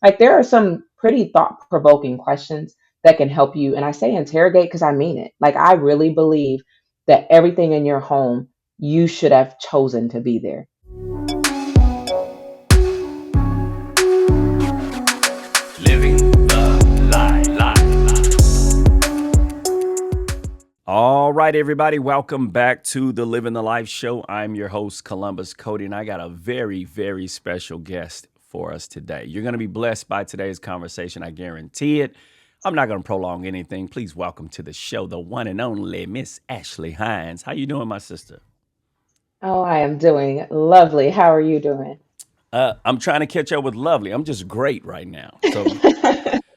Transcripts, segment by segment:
Like there are some pretty thought provoking questions that can help you. And I say interrogate because I mean it. Like I really believe that everything in your home, you should have chosen to be there. Living the All right, everybody, welcome back to the Living the Life show. I'm your host, Columbus Cody, and I got a very, very special guest for us today. You're going to be blessed by today's conversation. I guarantee it. I'm not going to prolong anything. Please welcome to the show the one and only Miss Ashley Hines. How you doing, my sister? Oh, I am doing lovely. How are you doing? I'm trying to catch up with Lovely. I'm just great right now. So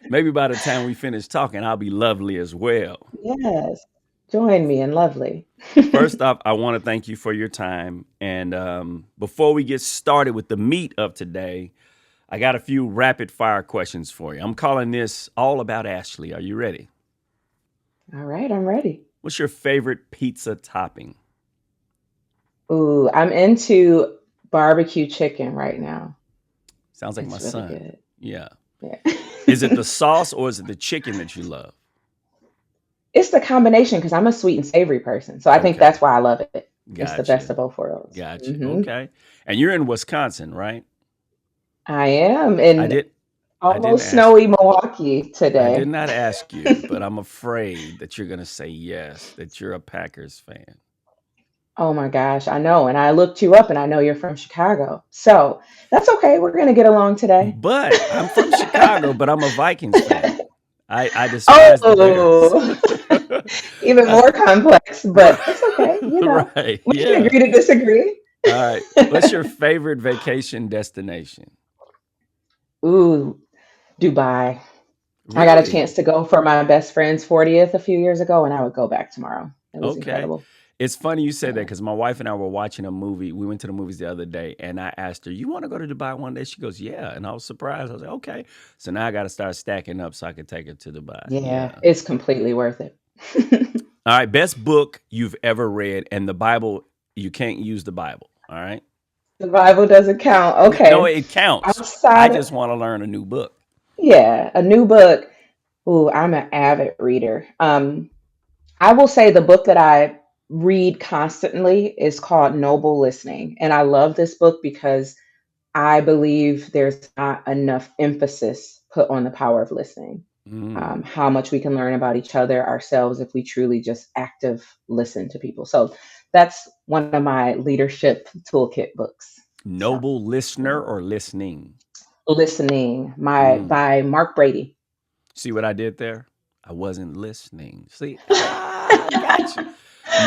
maybe by the time we finish talking, I'll be lovely as well. Yes. Join me in lovely. First off, I want to thank you for your time. And before we get started with the meat of today, I got a few rapid fire questions for you. I'm calling this All About Ashley. Are you ready? All right, I'm ready. What's your favorite pizza topping? Ooh, I'm into barbecue chicken right now. Sounds like my It's really son. good. Yeah. Yeah. Is it the sauce or is it the chicken that you love? It's the combination because I'm a sweet and savory person. So I think Okay. that's why I love it. It's the best Gotcha. of both worlds. Gotcha. Okay. And you're in Wisconsin, right? I am I in did I didn't almost ask snowy Milwaukee I did today. not ask you, but I'm afraid that you're gonna say yes, that you're a Packers fan. Oh my gosh, I know. And I looked you up and I know you're from Chicago. So that's okay. We're going to get along today. But I'm from Chicago, but I'm a Vikings fan. I despise the Bears. Oh, even I- more complex, right, but it's okay. right, We can yeah. agree to disagree. All right. What's your favorite vacation destination? Ooh, Dubai. I got a Really? chance to go for my best friend's 40th a few years ago, and I would go back tomorrow. It was Okay. incredible. It's funny you said that Yeah. because my wife and I were watching a movie. We went to the movies the other day, and I asked her, "You want to go to Dubai one day?" She goes, "Yeah," and I was surprised. I was like, "Okay." So now I got to start stacking up so I can take her to Dubai. Yeah, Yeah. it's completely worth it. All right. Best book you've ever read, and the Bible. You can't use the Bible. All right. The Bible doesn't count. No, Okay. it counts. I Outside of, just want to learn a new book. yeah, a new book. Ooh, I'm an avid reader. I will say the book that I read constantly is called Noble Listening. And I love this book because I believe there's not enough emphasis put on the power of listening. Mm. How much we can learn about each other, ourselves, if we truly just active listen to people. So that's one of my leadership toolkit books. So Noble listener or listening? listening, my Mm. by Mark Brady. See what I did there? I wasn't listening. See, got you.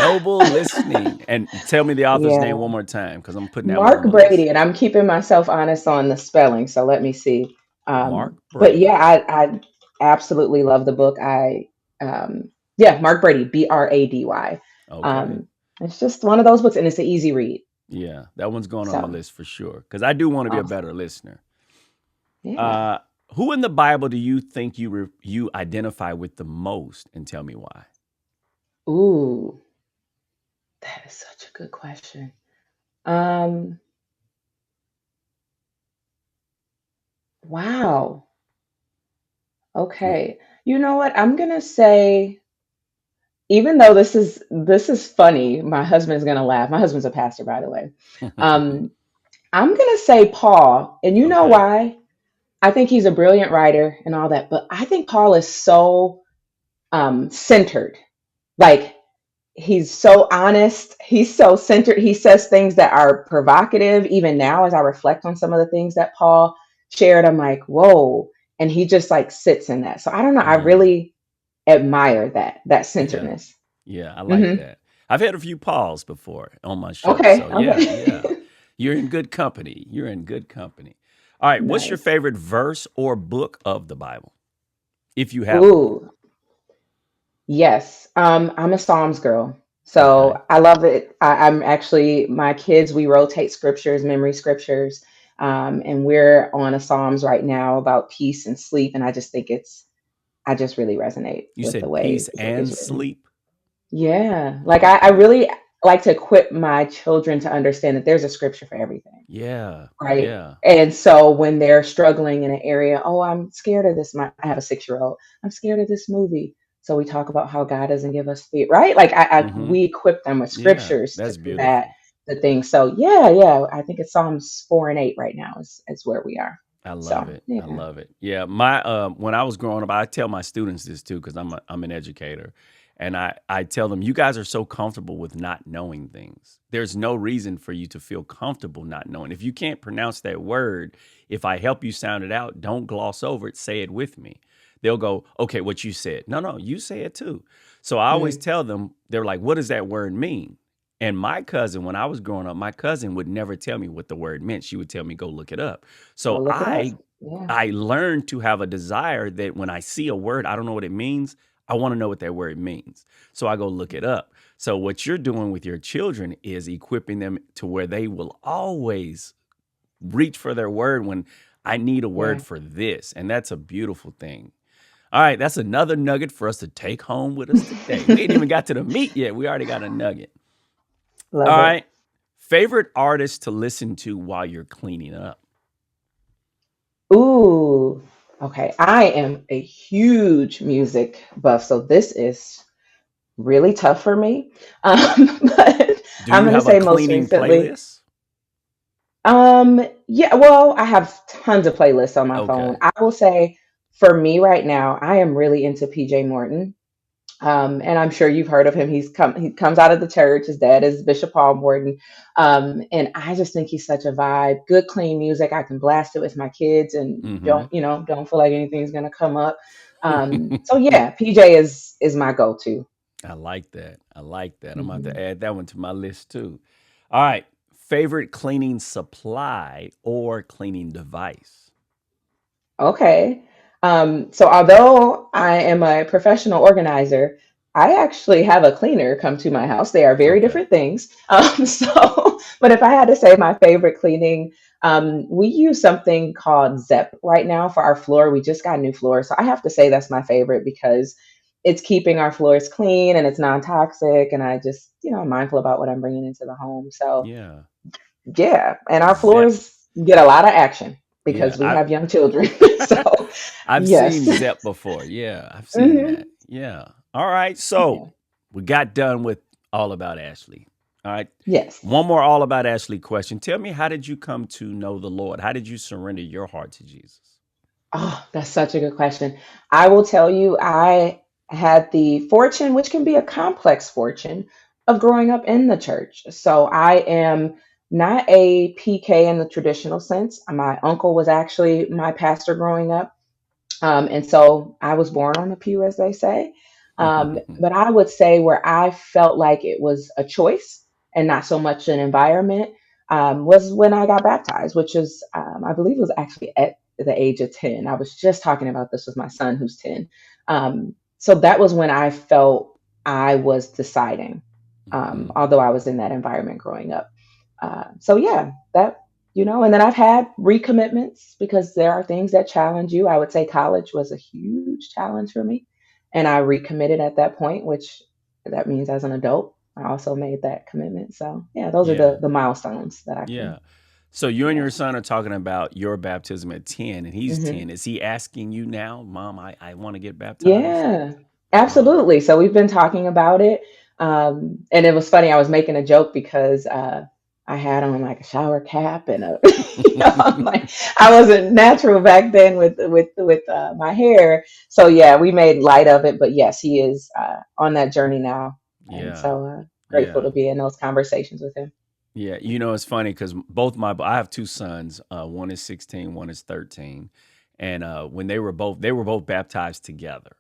Noble listening. And tell me the author's name Yeah. one more time because I'm putting that one on Mark my list. Brady, and I'm keeping myself honest on the spelling, so let me see. Mark But yeah, Brady. I absolutely love the book. Yeah, Mark Brady, Brady. Okay. Um, it's just one of those books, and it's an easy read. Yeah, that one's going on my So list for sure because I do want to be a better awesome. listener. Yeah. Uh, who in the Bible do you think you identify with the most, and tell me why? Ooh, that is such a good question. Um, wow. You- Okay. You know what? I'm gonna say, even though this is funny, my husband's gonna laugh. My husband's a pastor, by the way. Um, I'm gonna say Paul, and you know okay. why? I think he's a brilliant writer and all that, but I think Paul is so centered. Like he's so honest, he's so centered. He says things that are provocative. Even now, as I reflect on some of the things that Paul shared, I'm like, whoa. And he just like sits in that. So I don't know. I Mm, really admire that yeah. centeredness. Yeah, I like Hmm. that. I've had a few Pauls before on my show. Okay. So, yeah, Okay. yeah. You're in good company. You're in good company. All right. What's your Nice. favorite verse or book of the Bible, if you have one? Ooh, yes, I'm a Psalms girl, Okay. so I love it. I'm actually my kids. We rotate scriptures, memory scriptures, and we're on a Psalms right now about peace and sleep. And I just think I just really resonate You with the said way peace the book and is written. sleep. Yeah, like I Okay. really like to equip my children to understand that there's a scripture for everything, Yeah. right? Yeah. And so when they're struggling in an area, oh, I'm scared of this. I have a 6-year-old. I'm scared of this movie. So we talk about how God doesn't give us fear, right? Like Mm-hmm. we equip them with Yeah. scriptures to That's combat beautiful. the thing. So yeah, yeah, I think it's Psalms 4 and 8 right now is where we are. I love So it. I yeah, love it. Yeah, my when I was growing up, I tell my students this too because I'm an educator, and I tell them you guys are so comfortable with not knowing things. There's no reason for you to feel comfortable not knowing. If you can't pronounce that word, if I help you sound it out, don't gloss over it. Say it with me. They'll go, okay, what you said. No, no, you say it too. So I always mm, tell them, they're like, what does that word mean? And my cousin, when I was growing up, my cousin would never tell me what the word meant. She would tell me, go look it up. go So look it up. Yeah, I learned to have a desire that when I see a word, I don't know what it means. I want to know what that word means. So I go look it up. So what you're doing with your children is equipping them to where they will always reach for their word when I need a word yeah, for this. And that's a beautiful thing. All right, that's another nugget for us to take home with us today. We ain't even got to the meat yet. We already got a nugget. All love it. right. Favorite artist to listen to while you're cleaning up? Ooh, okay. I am a huge music buff, so this is really tough for me. But Do I'm you gonna have a say most cleaning recently. playlist? Yeah, well, I have tons of playlists on my phone. Okay. I will say for me right now, I am really into PJ Morton. And I'm sure you've heard of him. He comes out of the church. His dad is Bishop Paul Morton. And I just think he's such a vibe. Good, clean music. I can blast it with my kids and Mm-hmm. don't feel like anything's gonna come up. So yeah, PJ is my go-to. I like that. I like that. I'm about Mhm. to add that one to my list too. All right. Favorite cleaning supply or cleaning device? Okay. So although I am a professional organizer, I actually have a cleaner come to my house. They are very Okay. different things. But if I had to say my favorite cleaning, we use something called Zep right now for our floor. We just got new floors. So I have to say that's my favorite because it's keeping our floors clean and it's non-toxic. And I just, I'm mindful about what I'm bringing into the home. So Yeah. yeah, and our Zep. floors get a lot of action Yeah. because we have young children. So I've yes. seen Zep before. Yeah. I've seen that. Hmm. Yeah. All right. Yeah. So we got done with All About Ashley. All right. Yes. One more All About Ashley question. Tell me, how did you come to know the Lord? How did you surrender your heart to Jesus? Oh, that's such a good question. I will tell you, I had the fortune, which can be a complex fortune, of growing up in the church. So I am not a PK in the traditional sense. My uncle was actually my pastor growing up. And so I was born on the pew, as they say. But I would say where I felt like it was a choice and not so much an environment was when I got baptized, which is, I believe it was actually at the age of 10. I was just talking about this with my son, who's 10. So that was when I felt I was deciding, Hmm. although I was in that environment growing up. So yeah, and then I've had recommitments because there are things that challenge you. I would say college was a huge challenge for me, and I recommitted at that point, which that means as an adult, I also made that commitment. So yeah, those are Yeah. the milestones that I can. Yeah. So you and Yeah. your son are talking about your baptism at 10 and he's Hmm. 10. Is he asking you now, Mom, I want to get baptized? Yeah, Wow. absolutely. So we've been talking about it. And it was funny, I was making a joke because I had on like a shower cap and a, I'm like, I wasn't natural back then with my hair. So yeah, we made light of it. But yes, he is on that journey now. And Yeah. so grateful Yeah. to be in those conversations with him. Yeah. It's funny because I have two sons. One is 16, one is 13. And when they were both baptized together.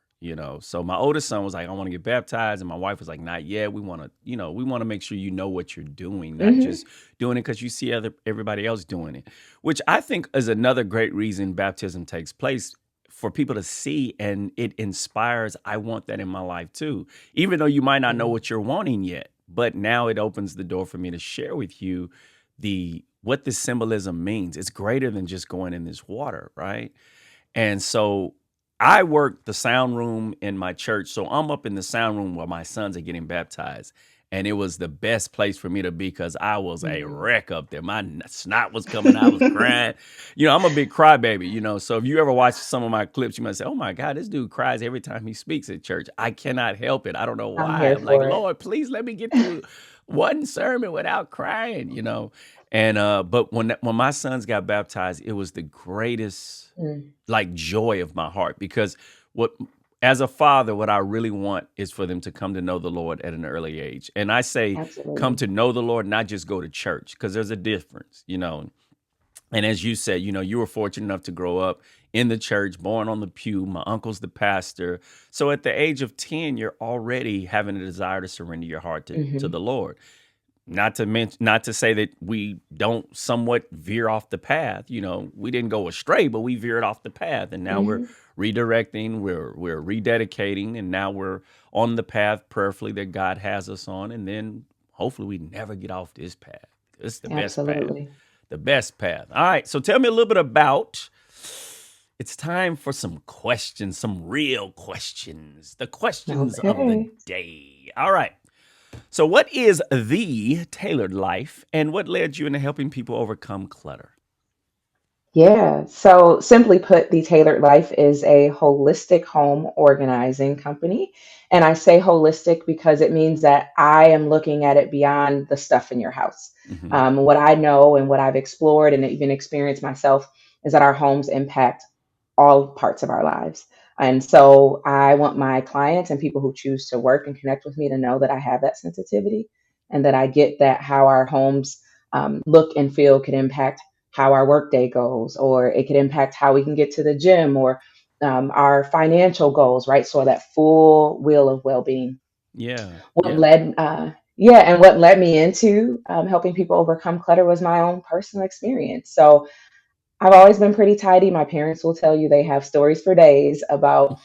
So my oldest son was like, I want to get baptized. And my wife was like, not yet. We want to make sure you know what you're doing, not Hmm. just doing it because you see everybody else doing it, which I think is another great reason baptism takes place for people to see and it inspires. I want that in my life too, even though you might not know Yeah. what you're wanting yet. But now it opens the door for me to share with you the what this symbolism means. It's greater than just going in this water, right? And so I work the sound room in my church. So I'm up in the sound room while my sons are getting baptized. And it was the best place for me to be because I was a Mm. wreck up there. My snot was coming. I was crying. I'm a big crybaby. So if you ever watch some of my clips, you might say, "Oh my God, this dude cries every time he speaks at church." I cannot help it. I don't know I'm why. here I'm like, for it. Lord, please let me get through one sermon without crying. And but when my sons got baptized, it was the greatest Mm. like joy of my heart because what as a father, what I really want is for them to come to know the Lord at an early age. And I say come Absolutely. to know the Lord, not just go to church, because there's a difference. And as you said, you were fortunate enough to grow up in the church, born on the pew. My uncle's the pastor. So at the age of 10, you're already having a desire to surrender your heart to Hmm. the Lord. Not to say that we don't somewhat veer off the path. We didn't go astray, but we veered off the path, and now we're Hmm. redirecting, we're rededicating, and now we're on the path prayerfully that God has us on, and then hopefully we never get off this path. It's the best path, Absolutely. the best path. All right, so tell me a little bit about. It's time for some questions, some real questions, the questions of the Okay. day. All right. So, what is the tailored life, and what led you into helping people overcome clutter? Yeah. So, simply put, the Tailored Life is a holistic home organizing company. And I say holistic because it means that I am looking at it beyond the stuff in your house. Mm-hmm. What I know and what I've explored and even experienced myself is that our homes impact all parts of our lives. And so I want my clients and people who choose to work and connect with me to know that I have that sensitivity and that I get that how our homes look and feel could impact how our workday goes, or it could impact how we can get to the gym, or our financial goals, right? So that full wheel of well being. Yeah, What yeah. led, yeah, and what led me into helping people overcome clutter was my own personal experience. So I've always been pretty tidy. My parents will tell you they have stories for days about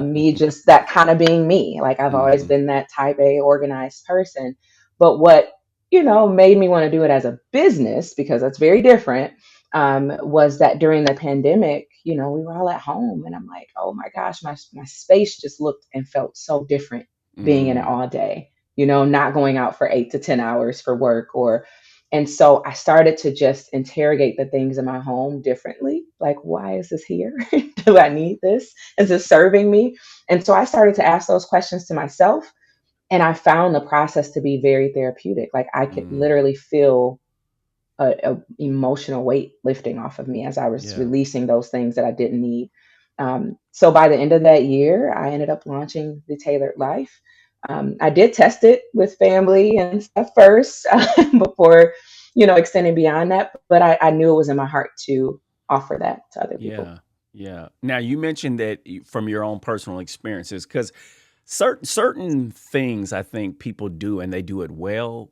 me just that kind of being me. Like I've always Mm-hmm. been that type A organized person. But what, made me want to do it as a business, because that's very different, was that during the pandemic, we were all at home and I'm like, oh my gosh, my space just looked and felt so different being in it Mm, all day, not going out for 8 to 10 hours for work, and so I started to just interrogate the things in my home differently. Like, why is this here? Do I need this? Is this serving me? And so I started to ask those questions to myself. And I found the process to be very therapeutic. Like, I could mm, literally feel a emotional weight lifting off of me as I was yeah, releasing those things that I didn't need. So by the end of that year, I ended up launching the Tailored Life. I did test it with family and stuff first before, extending beyond that. But I knew it was in my heart to offer that to other people. yeah, yeah. Now you mentioned that from your own personal experiences, because certain things I think people do and they do it well.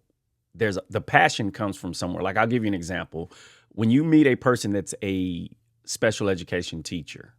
The passion comes from somewhere. Like I'll give you an example. When you meet a person that's a special education teacher,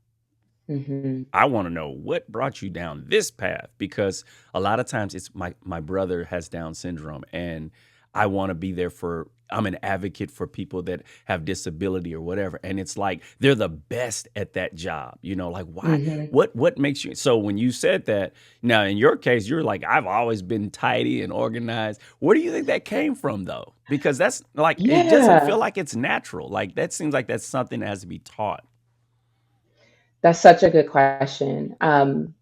Hmm. I want to know what brought you down this path, because a lot of times it's my brother has Down syndrome, and I want to be there for. I'm an advocate for people that have disability or whatever, and it's like they're the best at that job. Like why? Hmm. What makes you? So when you said that, now in your case, you're like I've always been tidy and organized. Where do you think that came from, though? Because that's like it doesn't feel Yeah, like it's natural. Like that seems like that's something that has to be taught. that's such a good question. I'm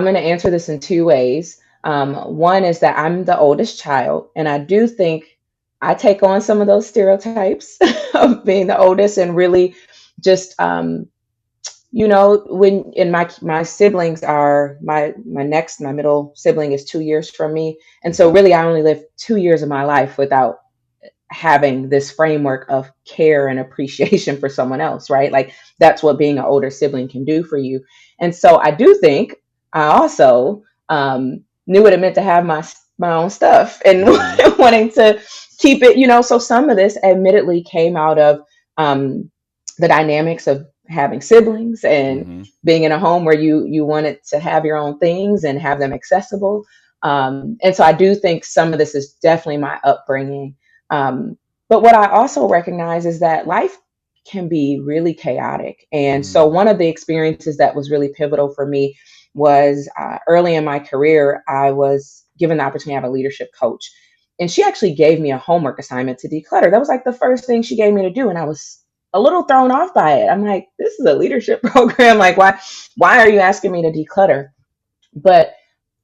going to answer this in two ways. One is that I'm the oldest child, and I do think I take on some of those stereotypes of being the oldest, and really just, when in my siblings are my middle sibling is 2 years from me, and so Hmm. really I only lived 2 years of my life without having this framework of care and appreciation for someone else, right? Like that's what being an older sibling can do for you. And so I do think I also knew what it meant to have my own stuff and Hmm. wanting to keep it, So some of this admittedly came out of um, the dynamics of having siblings and Hmm. being in a home where you wanted to have your own things and have them accessible. And so I do think some of this is definitely my upbringing, but what I also recognize is that life can be really chaotic. And so Mm. one of the experiences that was really pivotal for me was early in my career, I was given the opportunity to have a leadership coach. And she actually gave me a homework assignment to declutter. That was like the first thing she gave me to do. And I was a little thrown off by it. I'm like, this is a leadership program. Like, why are you asking me to declutter? But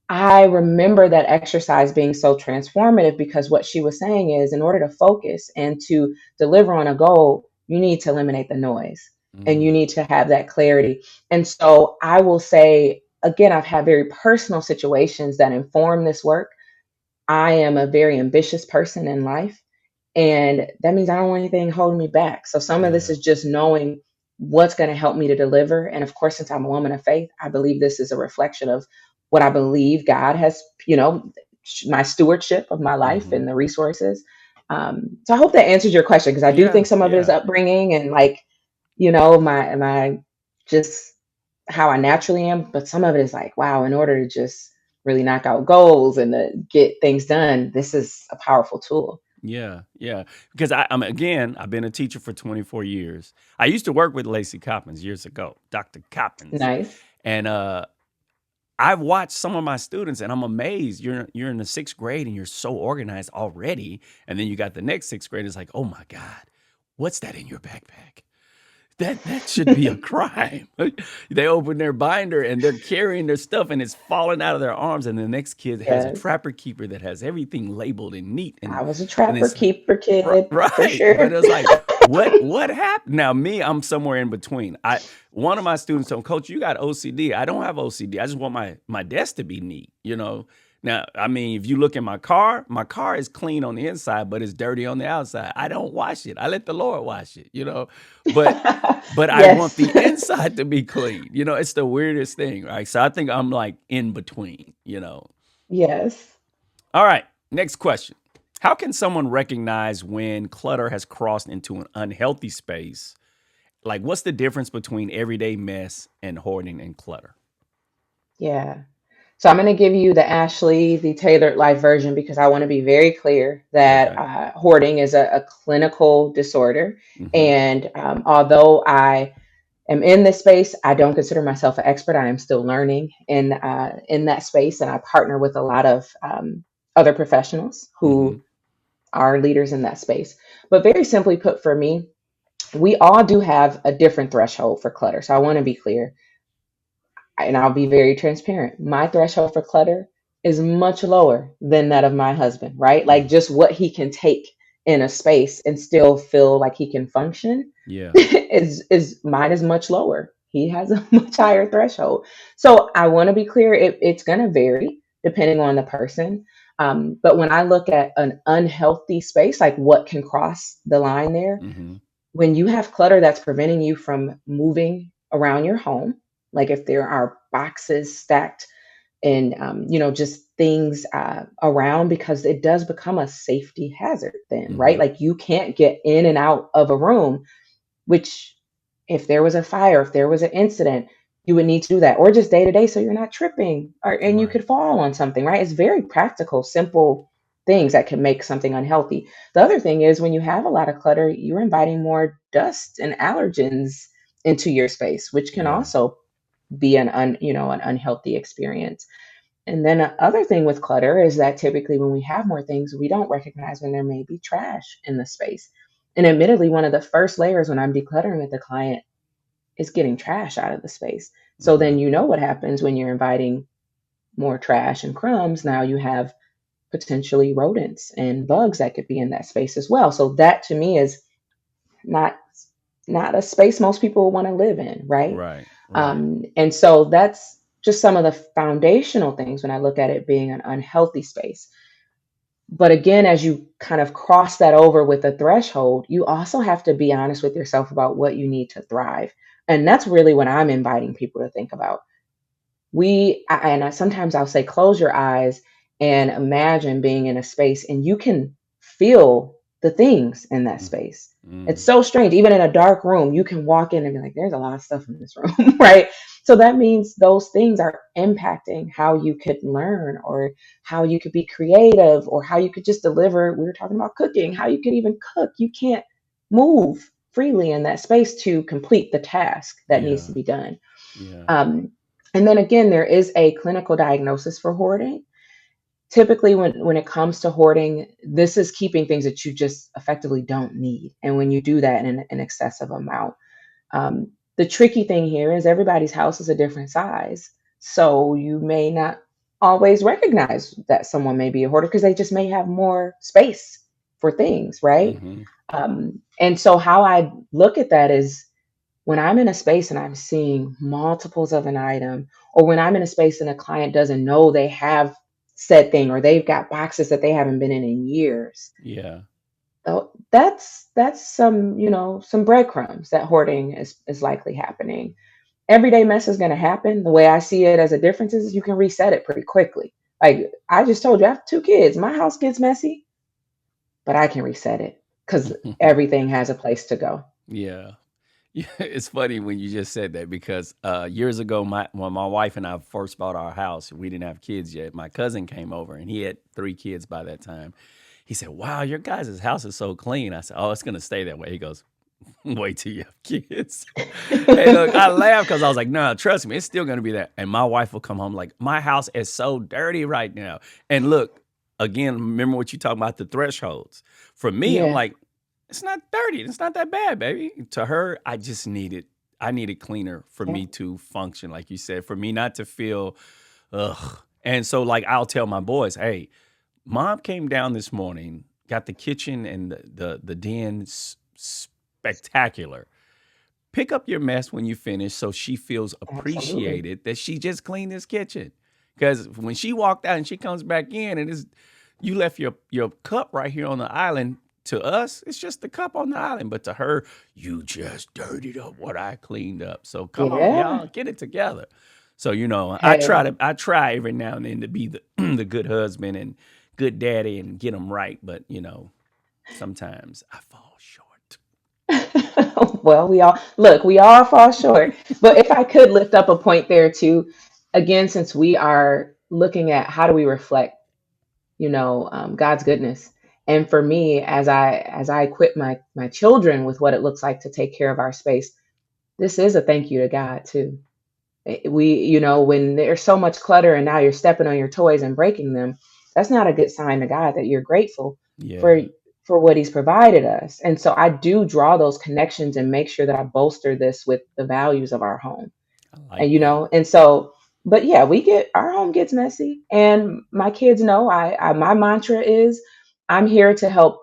I remember that exercise being so transformative because what she was saying is in order to focus and to deliver on a goal, you need to eliminate the noise and you Mm, need to have that clarity. And so I will say, again, I've had very personal situations that inform this work. I am a very ambitious person in life. And that means I don't want anything holding me back. So some of this yeah. is just knowing what's going to help me to deliver. And of course, since I'm a woman of faith, I believe this is a reflection of what I believe God has, my stewardship of my life Hmm. and the resources. So I hope that answers your question because I do Yeah. think some of it is Yeah. upbringing and like, my just how I naturally am, but some of it is like, wow, in order to just really knock out goals and to get things done, this is a powerful tool. Yeah, yeah. Because I'm again, I've been a teacher for 24 years. I used to work with Lacey Coppins years ago, Dr. Coppins, Nice. and I've watched some of my students, and I'm amazed. You're in the sixth grade, and you're so organized already, and then you got the next sixth grade. It's like, oh my god, what's that in your backpack? That should be a crime. They open their binder and they're carrying their stuff and it's falling out of their arms. And the next kid has a Yes. trapper keeper that has everything labeled and neat I was a and trapper it's like keeper kid for right. But sure. it's like what happened? Now me, I'm somewhere in between. I One of my students told Coach, you got OCD. I don't have OCD. I just want my desk to be neat. Now, I mean, if you look at my car is clean on the inside, but it's dirty on the outside. I don't wash it. I let the Lord wash it. But but I want Yes. the inside to be clean. It's the weirdest thing, right? So I think I'm like in between. Yes. All right, next question. How can someone recognize when clutter has crossed into an unhealthy space? Like, what's the difference between everyday mess and hoarding and clutter? Yeah. So I'm going to give you the Ashley, the tailored life version because I want to be very clear that Okay. hoarding is a clinical disorder. Mm-hmm. And although I am in this space, I don't consider myself an expert. I am still learning in that space, and I partner with a lot of other professionals Mm-hmm. who are leaders in that space. But very simply put, for me, we all do have a different threshold for clutter. So I want to be clear, and I'll be very transparent. My threshold for clutter is much lower than that of my husband, right? Like Mm. just what he can take in a space and still feel like he can function Yeah. is mine is much lower. He has a much higher threshold. So I want to be clear, it's going to vary depending on the person. But when I look at an unhealthy space, like what can cross the line there, Mm-hmm. when you have clutter that's preventing you from moving around your home, like if there are boxes stacked and just things around, because it does become a safety hazard then, right? Mm-hmm. Like you can't get in and out of a room, which if there was a fire, if there was an incident, you would need to do that, or just day to day, so you're not tripping, and you Right. could fall on something, right? It's very practical, simple things that can make something unhealthy. The other thing is when you have a lot of clutter, you're inviting more dust and allergens into your space, which can Yeah. also be an unhealthy experience. And then the other thing with clutter is that typically when we have more things, we don't recognize when there may be trash in the space. And admittedly, one of the first layers when I'm decluttering with the client is getting trash out of the space. So Mm-hmm. then you know what happens when you're inviting more trash and crumbs. Now you have potentially rodents and bugs that could be in that space as well. So that to me is not not a space most people want to live in, right? Right. Right. And so that's just some of the foundational things when I look at it being an unhealthy space. But again, as you kind of cross that over with a threshold, you also have to be honest with yourself about what you need to thrive. And that's really what I'm inviting people to think about. Sometimes I'll say, close your eyes and imagine being in a space and you can feel the things in that space. It's Mm-hmm. so strange. Even in a dark room, you can walk in and be like, there's a lot of stuff in this room, right? So that means those things are impacting how you could learn or how you could be creative or how you could just deliver. We were talking about cooking, how you could even cook. You can't move freely in that space to complete the task that needs to Yeah. be done. Yeah. Um, and then again, there is a clinical diagnosis for hoarding. typically when it comes to hoarding, this is keeping things that you just effectively don't need. And when you do that in an excessive amount, the tricky thing here is everybody's house is a different size. So you may not always recognize that someone may be a hoarder because they just may have more space for things, right? Mm-hmm. And so how I look at that is when I'm in a space and I'm seeing multiples of an item, or when I'm in a space and a client doesn't know they have said thing, or they've got boxes that they haven't been in years. Yeah. So that's some, some breadcrumbs that hoarding is likely happening. Everyday mess is going to happen. The way I see it as a difference is you can reset it pretty quickly. Like I just told you, I have 2 kids. My house gets messy, but I can reset it because everything has a place to go. Yeah. Yeah, it's funny when you just said that because years ago, when my wife and I first bought our house, we didn't have kids yet. My cousin came over and he had 3 kids by that time. He said, "Wow, your guys' house is so clean." I said, "Oh, it's gonna stay that way." He goes, "Wait till you have kids." Hey, look, I laughed because I was like, "No, trust me, it's still gonna be that." And my wife will come home like, "My house is so dirty right now." And look, again, remember what you talking about the thresholds. For me, I'm Yeah, like, it's not dirty. It's not that bad, baby. To her, I needed cleaner for yeah, me to function, like you said, for me not to feel, ugh. And so, like, I'll tell my boys, hey, mom came down this morning, got the kitchen and the den spectacular. Pick up your mess when you finish so she feels absolutely. appreciated that she just cleaned this kitchen. Because when she walked out and she comes back in and is you left your cup right here on the island. To us, it's just the cup on the island, but to her, you just dirtied up what I cleaned up. So come on, Yeah. y'all, get it together. So Hey, I try every now and then to be the the good husband and good daddy and get them right, but sometimes I fall short. well, we all fall short. But if I could lift up a point there too, again, since we are looking at how do we reflect, God's goodness, and for me, as I equip my children with what it looks like to take care of our space, this is a thank you to God too. When there's so much clutter and now you're stepping on your toys and breaking them, that's not a good sign to God that you're grateful for Yeah, what he's provided us. And so I do draw those connections and make sure that I bolster this with the values of our home. I And like that. but yeah, we get our home gets messy, and my kids know I my mantra is I'm here to help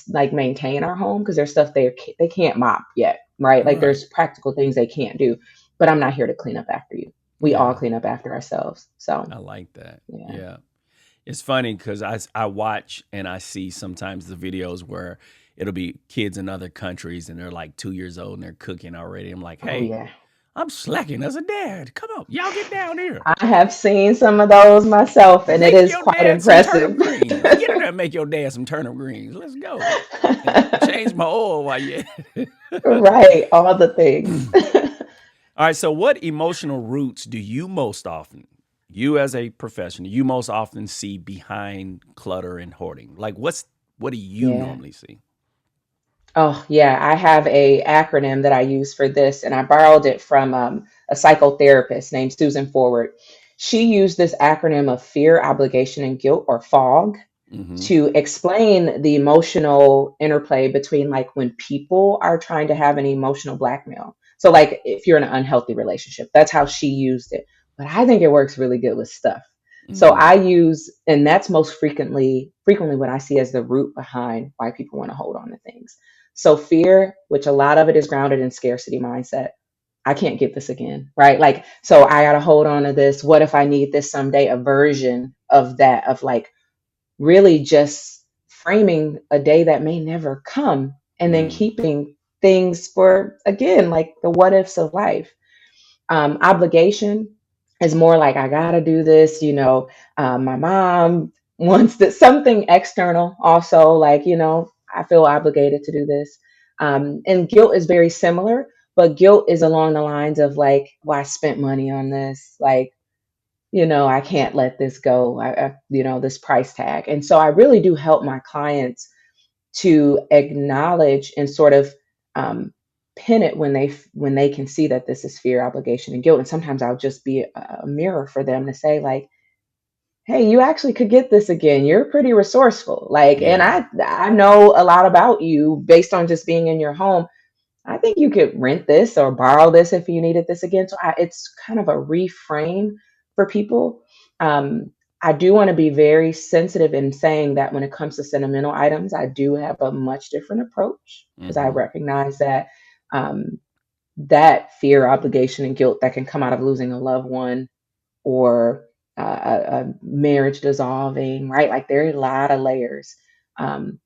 like maintain our home because there's stuff they can't mop yet, right? Like Right. there's practical things they can't do, but I'm not here to clean up after you. We all Yeah, clean up after ourselves. So I like that. yeah. Yeah. It's funny because I watch and I see sometimes the videos where it'll be kids in other countries and they're like 2 years old and they're cooking already. I'm like, Oh hey, yeah. I'm slacking as a dad. Come on, y'all get down here. I have seen some of those myself, and it Make is your quite dad some turnip impressive. greens. Get in there and make your dad some turnip greens. Let's go. And change my oil while you at it. Right, all the things. All right. So, what emotional roots do you most often, you as a professional, you most often see behind clutter and hoarding? Like, what do you Yeah. normally see? Oh, yeah. I have a acronym that I use for this, and I borrowed it from a psychotherapist named Susan Forward. She used this acronym of fear, obligation, and guilt, or FOG, Mm-hmm. to explain the emotional interplay between like when people are trying to have an emotional blackmail. So, like if you're in an unhealthy relationship, that's how she used it. But I think it works really good with stuff. So Mm-hmm. and that's most frequently what I see as the root behind why people want to hold on to things. So fear, which a lot of it is grounded in scarcity mindset. I can't get this again, right? Like, so I got to hold on to this. What if I need this someday? A version of that, of like really just framing a day that may never come and then Mm. keeping things for, again, like the what ifs of life. Obligation is more like I gotta do this. My mom wants that something external. Also, like I feel obligated to do this. And guilt is very similar, but guilt is along the lines of like, well, I spent money on this. Like, I can't let this go. This price tag. And so I really do help my clients to acknowledge and sort of um, pin it when they can see that this is fear, obligation, and guilt. And sometimes I'll just be a mirror for them to say, like, hey, you actually could get this again. You're pretty resourceful. Like, and Yeah. I know a lot about you based on just being in your home. I think you could rent this or borrow this if you needed this again. So it's kind of a reframe for people. Um, I do want to be very sensitive in saying that when it comes to sentimental items, I do have a much different approach because I Mm-hmm. recognize that um, that fear, obligation, and guilt that can come out of losing a loved one or a marriage dissolving, right? Like there are a lot of layers. Um,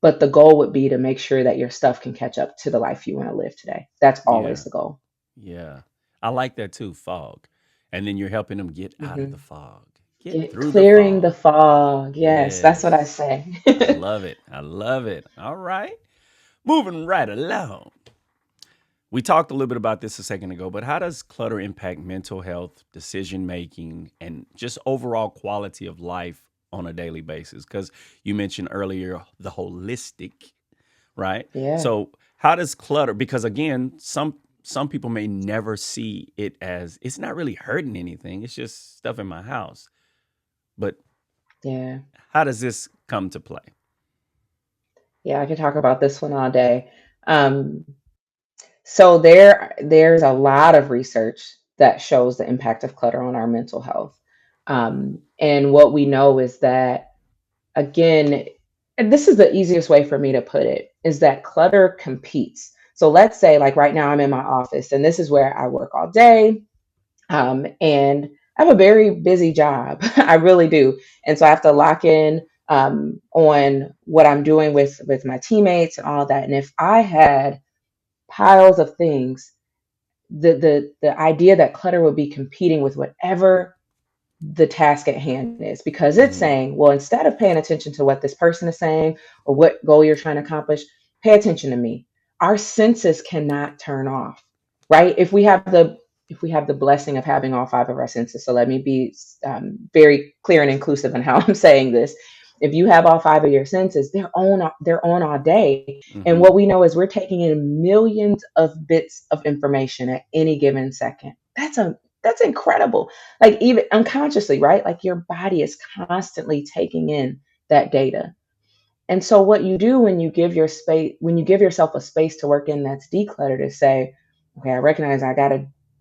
but the goal would be to make sure that your stuff can catch up to the life you want to live today. That's always Yeah. the goal. Yeah. I like that too, fog. And then you're helping them get out of the Hmm. fog, get through the Clearing the fog. fog. Yes, that's what I Yes. say. I love it. I love it. All right. Moving right along. We talked a little bit about this a second ago, but how does clutter impact mental health, decision making, and just overall quality of life on a daily basis? Because you mentioned earlier the holistic, right? Yeah, So how does clutter? Because again, some people may never see it as it's not really hurting anything. It's just stuff in my house. But yeah, how does this come to play? yeah. I could talk about this one all day. Um, so there's a lot of research that shows the impact of clutter on our mental health. And what we know is that again, and this is the easiest way for me to put it, is that clutter competes. So let's say, like right now, I'm in my office, and this is where I work all day, and I have a very busy job. I really do, and so I have to lock in on what I'm doing with my teammates and all that. And if I had piles of things, the idea that clutter would be competing with whatever the task at hand is because it's Mm-hmm. saying, well, instead of paying attention to what this person is saying or what goal you're trying to accomplish, pay attention to me. Our senses cannot turn off, right? If we have the blessing of having all five of our senses. So let me be very clear and inclusive in how I'm saying this. If you have all five of your senses, they're on all day. And Mm-hmm. what we know is we're taking in millions of bits of information at any given second. That's incredible, like even unconsciously, right? Like your body is constantly taking in that data. And so what you do when you give yourself a space to work in that's decluttered is say, okay, I recognize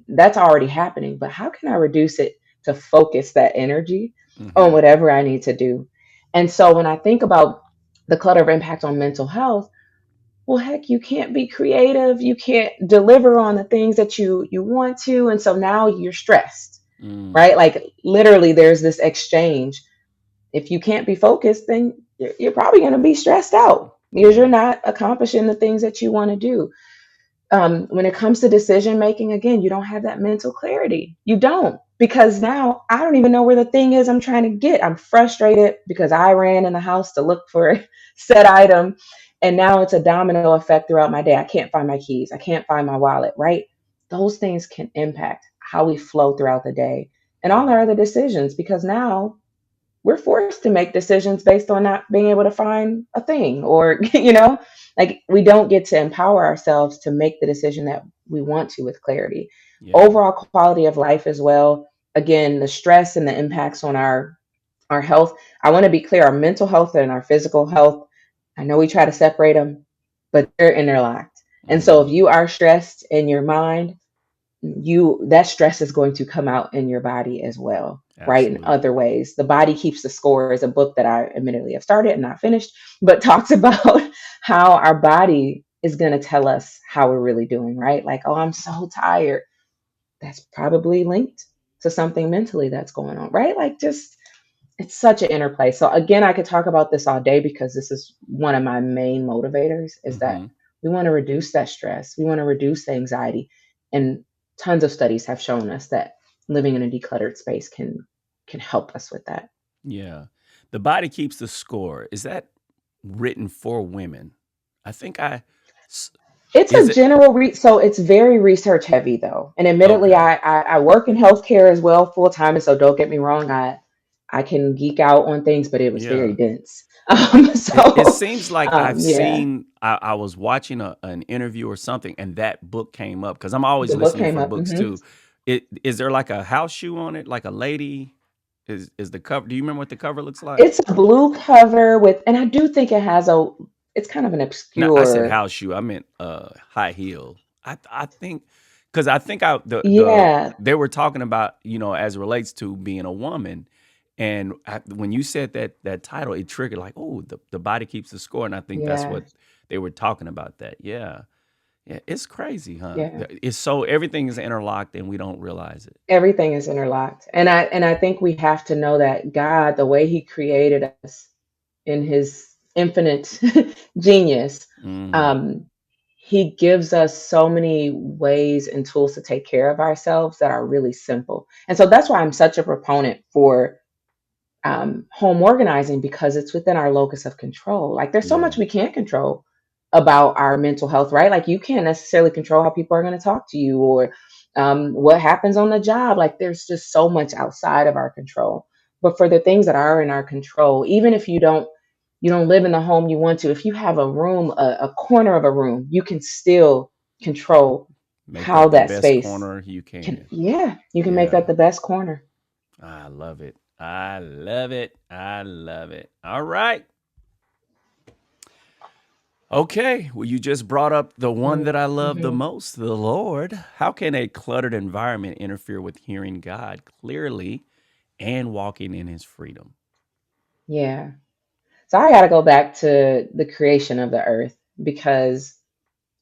that's already happening, but how can I reduce it to focus that energy on Mm-hmm. whatever I need to do? And so when I think about the clutter impact on mental health, well, heck, you can't be creative, you can't deliver on the things that you want to, and so now you're stressed, Mm. right? Like literally there's this exchange. If you can't be focused, then you're probably going to be stressed out because you're Yeah. not accomplishing the things that you want to do. When it comes to decision making, again, you don't have that mental clarity. You don't, because now I don't even know where the thing is I'm trying to get. I'm frustrated because I ran in the house to look for said item. And now it's a domino effect throughout my day. I can't find my keys. I can't find my wallet, right? Those things can impact how we flow throughout the day and all our Mm-hmm. other decisions because now we're forced to make decisions based on not being able to find a thing or like we don't get to empower ourselves to make the decision that we want to with clarity. Yeah. Overall quality of life as well, again, the stress and the impacts on our health. I want to be clear, our mental health and our physical health, I know we try to separate them, but they're interlocked. And so Mm-hmm. if you are stressed in your mind, you that stress is going to come out in your body as well, right? In Absolutely. other ways, the body keeps the score is a book that I admittedly have started and not finished, but talks about how our body is going to tell us how we're really doing, right? Like, oh, I'm so tired. That's probably linked to something mentally that's going on, right? Like, just it's such an interplay. So again, I could talk about this all day because this is one of my main motivators is that Mm-hmm. we want to reduce that stress. We want to reduce the anxiety. And tons of studies have shown us that living in a decluttered space can help us with that. Yeah. The body keeps the score. Is that written for women? I think I s- It's is a it general so it's very research heavy though. And admittedly, okay. I work in healthcare as well full time. And so don't get me wrong, I can geek out on things, but it was very Yeah. dense. It So seems like I've yeah, seen I was watching an interview or something and that book came up because I'm always the book listening came for up. books Hmm. too. Is there like a house shoe on it, like a lady? Is the cover? Do you remember what the cover looks like? It's a blue cover with, and I do think it has a, it's kind of an No, I said obscure, house shoe. I meant high heel. I think because I think I yeah, they were talking about, as it relates to being a woman, and when you said that title, it triggered like, oh, the body keeps the score, and I think that's yeah, what they were talking about. That yeah, yeah, it's crazy, huh? yeah. It's so everything is interlocked and we don't realize it. Everything is interlocked. And I think we have to know that God, the way he created us in his infinite genius, Mm, um, he gives us so many ways and tools to take care of ourselves that are really simple. And so that's why I'm such a proponent for home organizing, because it's within our locus of control. Like there's so much yeah, we can't control about our mental health, right? Like you can't necessarily control how people are going to talk to you, or what happens on the job. Like there's just so much outside of our control. But for the things that are in our control, even if you don't live in the home you want to, if you have a room, a corner of a room, you can still control make how that the that best space corner you can, can. yeah, you can make that Yeah. the best corner. I love it. I love it. I love it. All right. Okay. Well, you just brought up the one that I love the Mm-hmm. most, the Lord. How can a cluttered environment interfere with hearing God clearly and walking in his freedom? Yeah. So I got to go back to the creation of the earth, because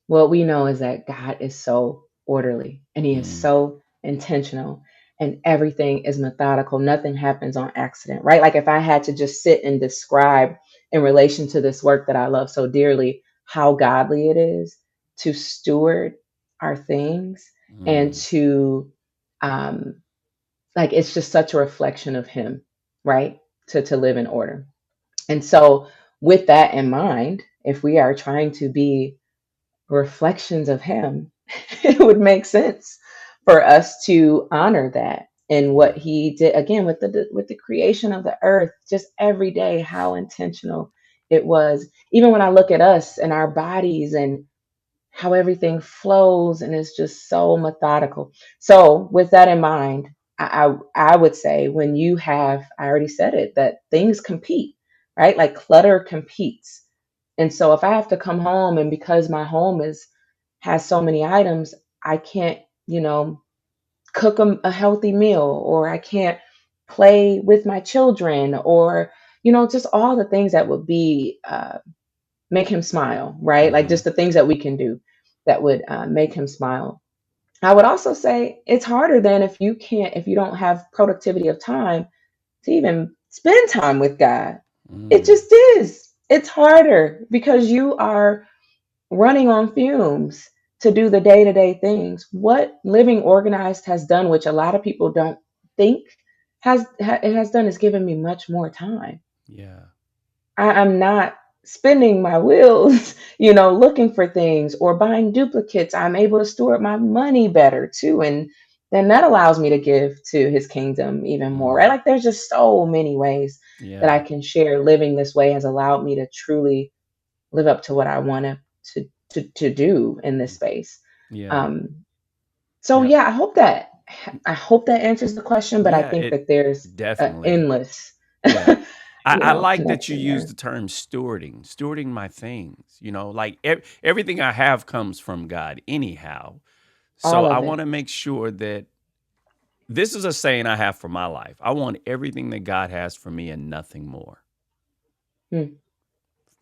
what we know is that God is so orderly and he is Mm, so intentional, and everything is methodical. Nothing happens on accident, right? Like if I had to just sit and describe in relation to this work that I love so dearly, how godly it is to steward our things, and mm, to, um, like, it's just such a reflection of him, right? To live in order. And so, with that in mind, if we are trying to be reflections of Him, it would make sense for us to honor that and what yeah. He did again with the creation of the earth. Just every day, how intentional it was. Even when I look at us and our bodies and how everything flows, and it's just so methodical. So, with that in mind, I would say, when you have, I already said it, that things compete, right? Like clutter competes. And so if I have to come home, and because my home is has so many items, I can't, you know, cook a healthy meal, or I can't play with my children, or, just all the things that would be, make him smile, right? Like Mm-hmm. just the things that we can do that would, make him smile. I would also say it's harder than if you don't have productivity of time to even spend time with God. It Mm, just is. It's harder because you are running on fumes to do the day to day things. What living organized has done, which a lot of people don't think it has done, is given me much more time. yeah. I'm not spinning my wheels, looking for things or buying duplicates. I'm able to steward my money better too. And then that allows me to give to his kingdom even more, right? Mm, Like there's just so many ways that I yeah. can share. Living this way has allowed me to truly live up to what I wanted to do in this Mm, space. yeah. Um, so Yeah. yeah, I hope that answers the question, but I Yeah. think It that there's an definitely. endless, Yeah. I like that you connection use there. the term stewarding my things, like everything I have comes from God anyhow. So All I of want it. to make sure that this is a saying I have for my life. I want everything that God has for me and nothing more. Hmm.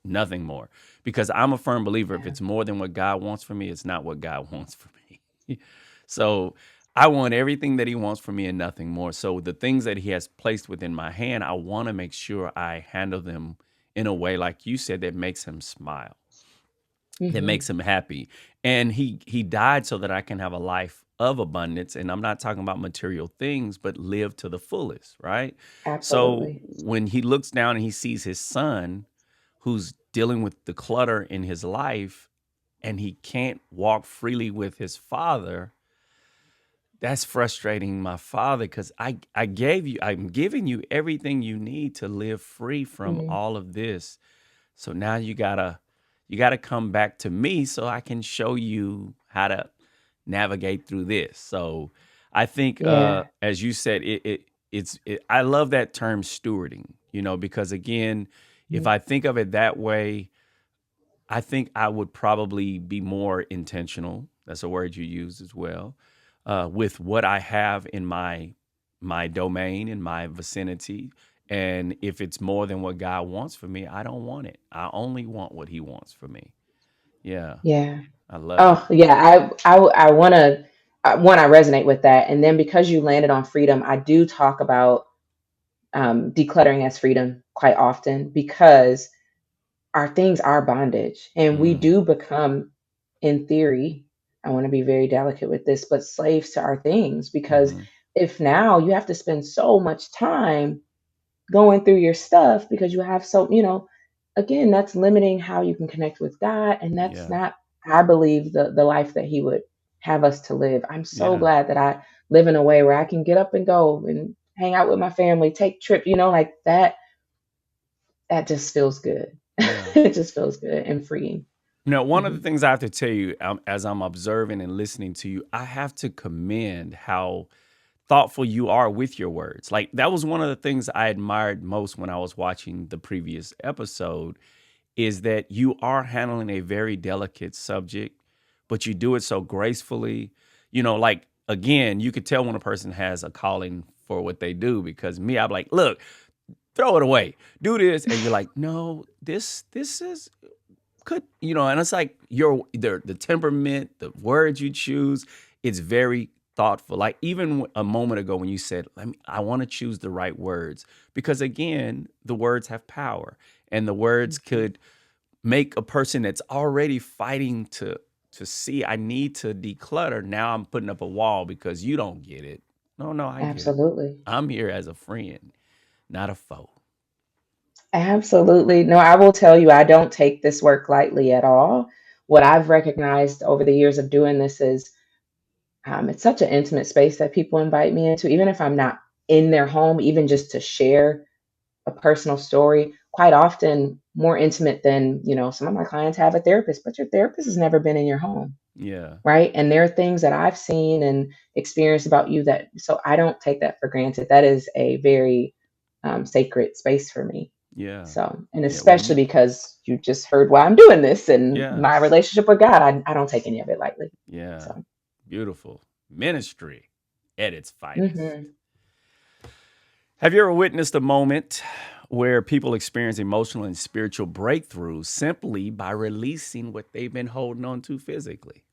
Nothing more. Because I'm a firm believer if Yeah. it's more than what God wants for me, it's not what God wants for me. So I want everything that He wants for me and nothing more. So the things that He has placed within my hand, I want to make sure I handle them in a way, like you said, that makes Him smile, that Hmm. makes Him happy. And He died so that I can have a life of abundance. And I'm not talking about material things, but live to the fullest, right? So Absolutely. when He looks down and He sees His son who's dealing with the clutter in his life and he can't walk freely with his father, that's frustrating my father because I'm giving you everything you need to live free from Hmm. all of this. So now you gotta come back to me so I can show you how to navigate through this. So I think Yeah. as you said, it I love that term stewarding, because again, if I think of it that way, I think I would probably be more intentional. That's a word you use as well, with what I have in my domain, in my vicinity. And if it's more than what God wants for me, I don't want it. I only want what He wants for me. Yeah, Yeah. I love it. Oh, yeah. I want to, one, I resonate with that. And then because you landed on freedom, I do talk about decluttering as freedom quite often because our things are bondage and we Mm, do become, in theory, I want to be very delicate with this, but slaves to our things because hmm. if now you have to spend so much time going through your stuff because you have so, again, that's limiting how you can connect with God. And that's Yeah, not, I believe, the life that He would have us to live. I'm so yeah, glad that I live in a way where I can get up and go and hang out with my family, take trip, like that. That just feels good. yeah. It just feels good and freeing. Now, one of Hmm. the things I have to tell you, as I'm observing and listening to you, I have to commend how thoughtful you are with your words. Like that was one of the things I admired most when I was watching the previous episode is that you are handling a very delicate subject, but you do it so gracefully. Like again, you could tell when a person has a calling for what they do because me, I'm like, look, throw it away, do this, and you're like, no, this is and it's like the temperament, the words you choose, it's very thoughtful. Like even a moment ago when you said, I want to choose the right words because again, the words have power, and the words Hmm. could make a person that's already fighting to see I need to declutter. Now I'm putting up a wall because you don't get it. No, no, I get it. Absolutely. I'm here as a friend, not a foe. Absolutely. No, I will tell you, I don't take this work lightly at all. What I've recognized over the years of doing this is it's such an intimate space that people invite me into, even if I'm not in their home, even just to share a personal story, quite often more intimate than, some of my clients have a therapist, but your therapist has never been in your home, Yeah, right? And there are things that I've seen and experienced about you that, so I don't take that for granted. That is a very sacred space for me. yeah, So, and yeah. Well, especially because you just heard why I'm doing this and yeah, my relationship with God, I don't take any of it lightly. yeah. So, Beautiful ministry at its finest. hmm. Have you ever witnessed a moment where people experience emotional and spiritual breakthroughs simply by releasing what they've been holding on to physically?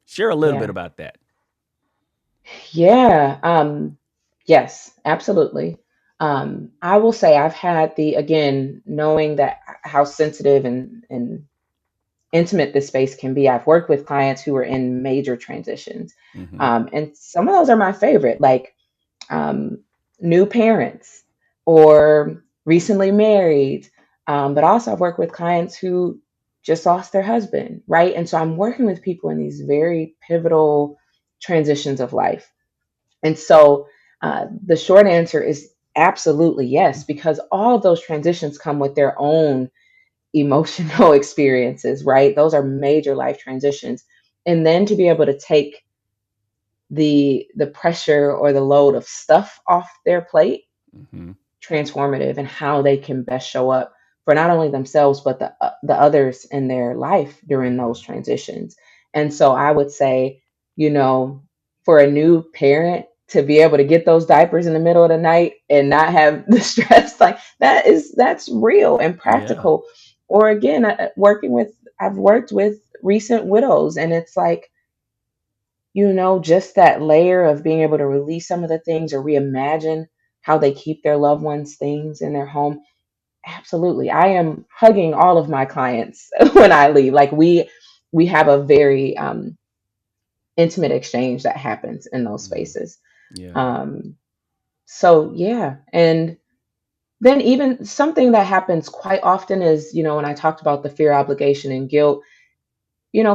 Share a little bit Yeah. about that. Yeah. Yes, absolutely. I will say I've had again, knowing that how sensitive and intimate this space can be. I've worked with clients who are in major transitions. Mm-hmm. And some of those are my favorite, like um, new parents or recently married. But also, I've worked with clients who just lost their husband, right? And so I'm working with people in these very pivotal transitions of life. And so the short answer is absolutely yes, because all of those transitions come with their own emotional experiences, right? Those are major life transitions. And then to be able to take the pressure or the load of stuff off their plate, Mm-hmm. transformative, and how they can best show up for not only themselves but the others in their life during Yeah. those transitions. And so I would say, you know, for a new parent to be able to get those diapers in the middle of the night and not have the stress, like that's real and Yeah. practical. Or again, I've worked with recent widows, and it's like, just that layer of being able to release some of the things or reimagine how they keep their loved ones' things in their home. Absolutely. I am hugging all of my clients when I leave. Like we have a very intimate exchange that happens in those Mm-hmm. spaces. Yeah. Um, so yeah. And then even something that happens quite often is, when I talked about the fear, obligation, and guilt,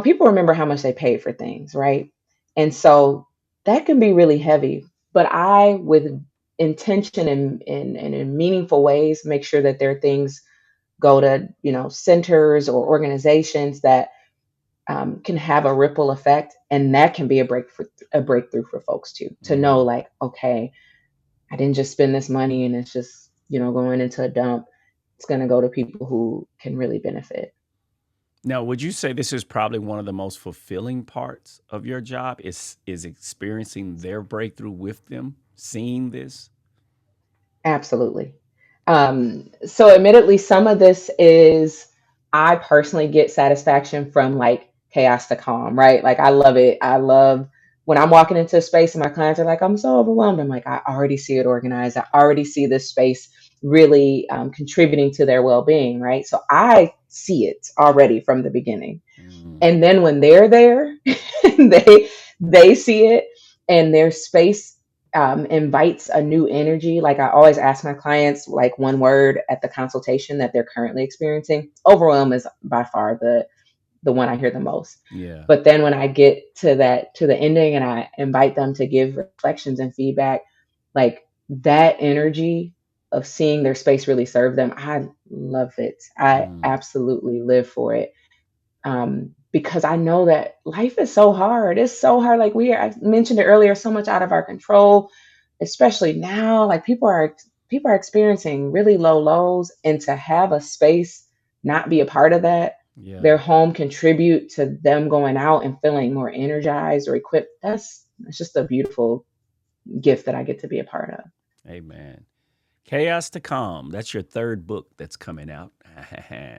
people remember how much they paid for things, right? And so that can be really heavy. But I, with intention and in meaningful ways, make sure that their things go to, centers or organizations that can have a ripple effect. And that can be a breakthrough for folks too, to know Mm-hmm. like, okay, I didn't just spend this money and it's just, going into a dump. It's going to go to people who can really benefit. Now, would you say this is probably one of the most fulfilling parts of your job is experiencing their breakthrough with them, seeing this? Absolutely. So admittedly, some of this is I personally get satisfaction from like chaos to calm, right? Like I love it. I love when I'm walking into a space and my clients are like, I'm so overwhelmed. I'm like, I already see it organized. I already see this space really contributing to their well-being, right? So I see it already from the beginning. Mm, And then when they're there, they they see it, and their space invites a new energy. Like I always ask my clients, like one word at the consultation that they're currently experiencing. Overwhelm is by far the one I hear the most. yeah. But then when I get to the ending and I invite them to give reflections and feedback, like that energy of seeing their space really serve them, I love it. I Mm, absolutely live for it, because I know that life is so hard. It's so hard. Like I mentioned it earlier, so much out of our control, especially now. Like people are experiencing really low lows, and to have a space not be a part of that, yeah. their home contribute to them going out and feeling more energized or equipped. It's just a beautiful gift that I get to be a part of. Amen. Chaos to Calm. That's your third book that's coming out.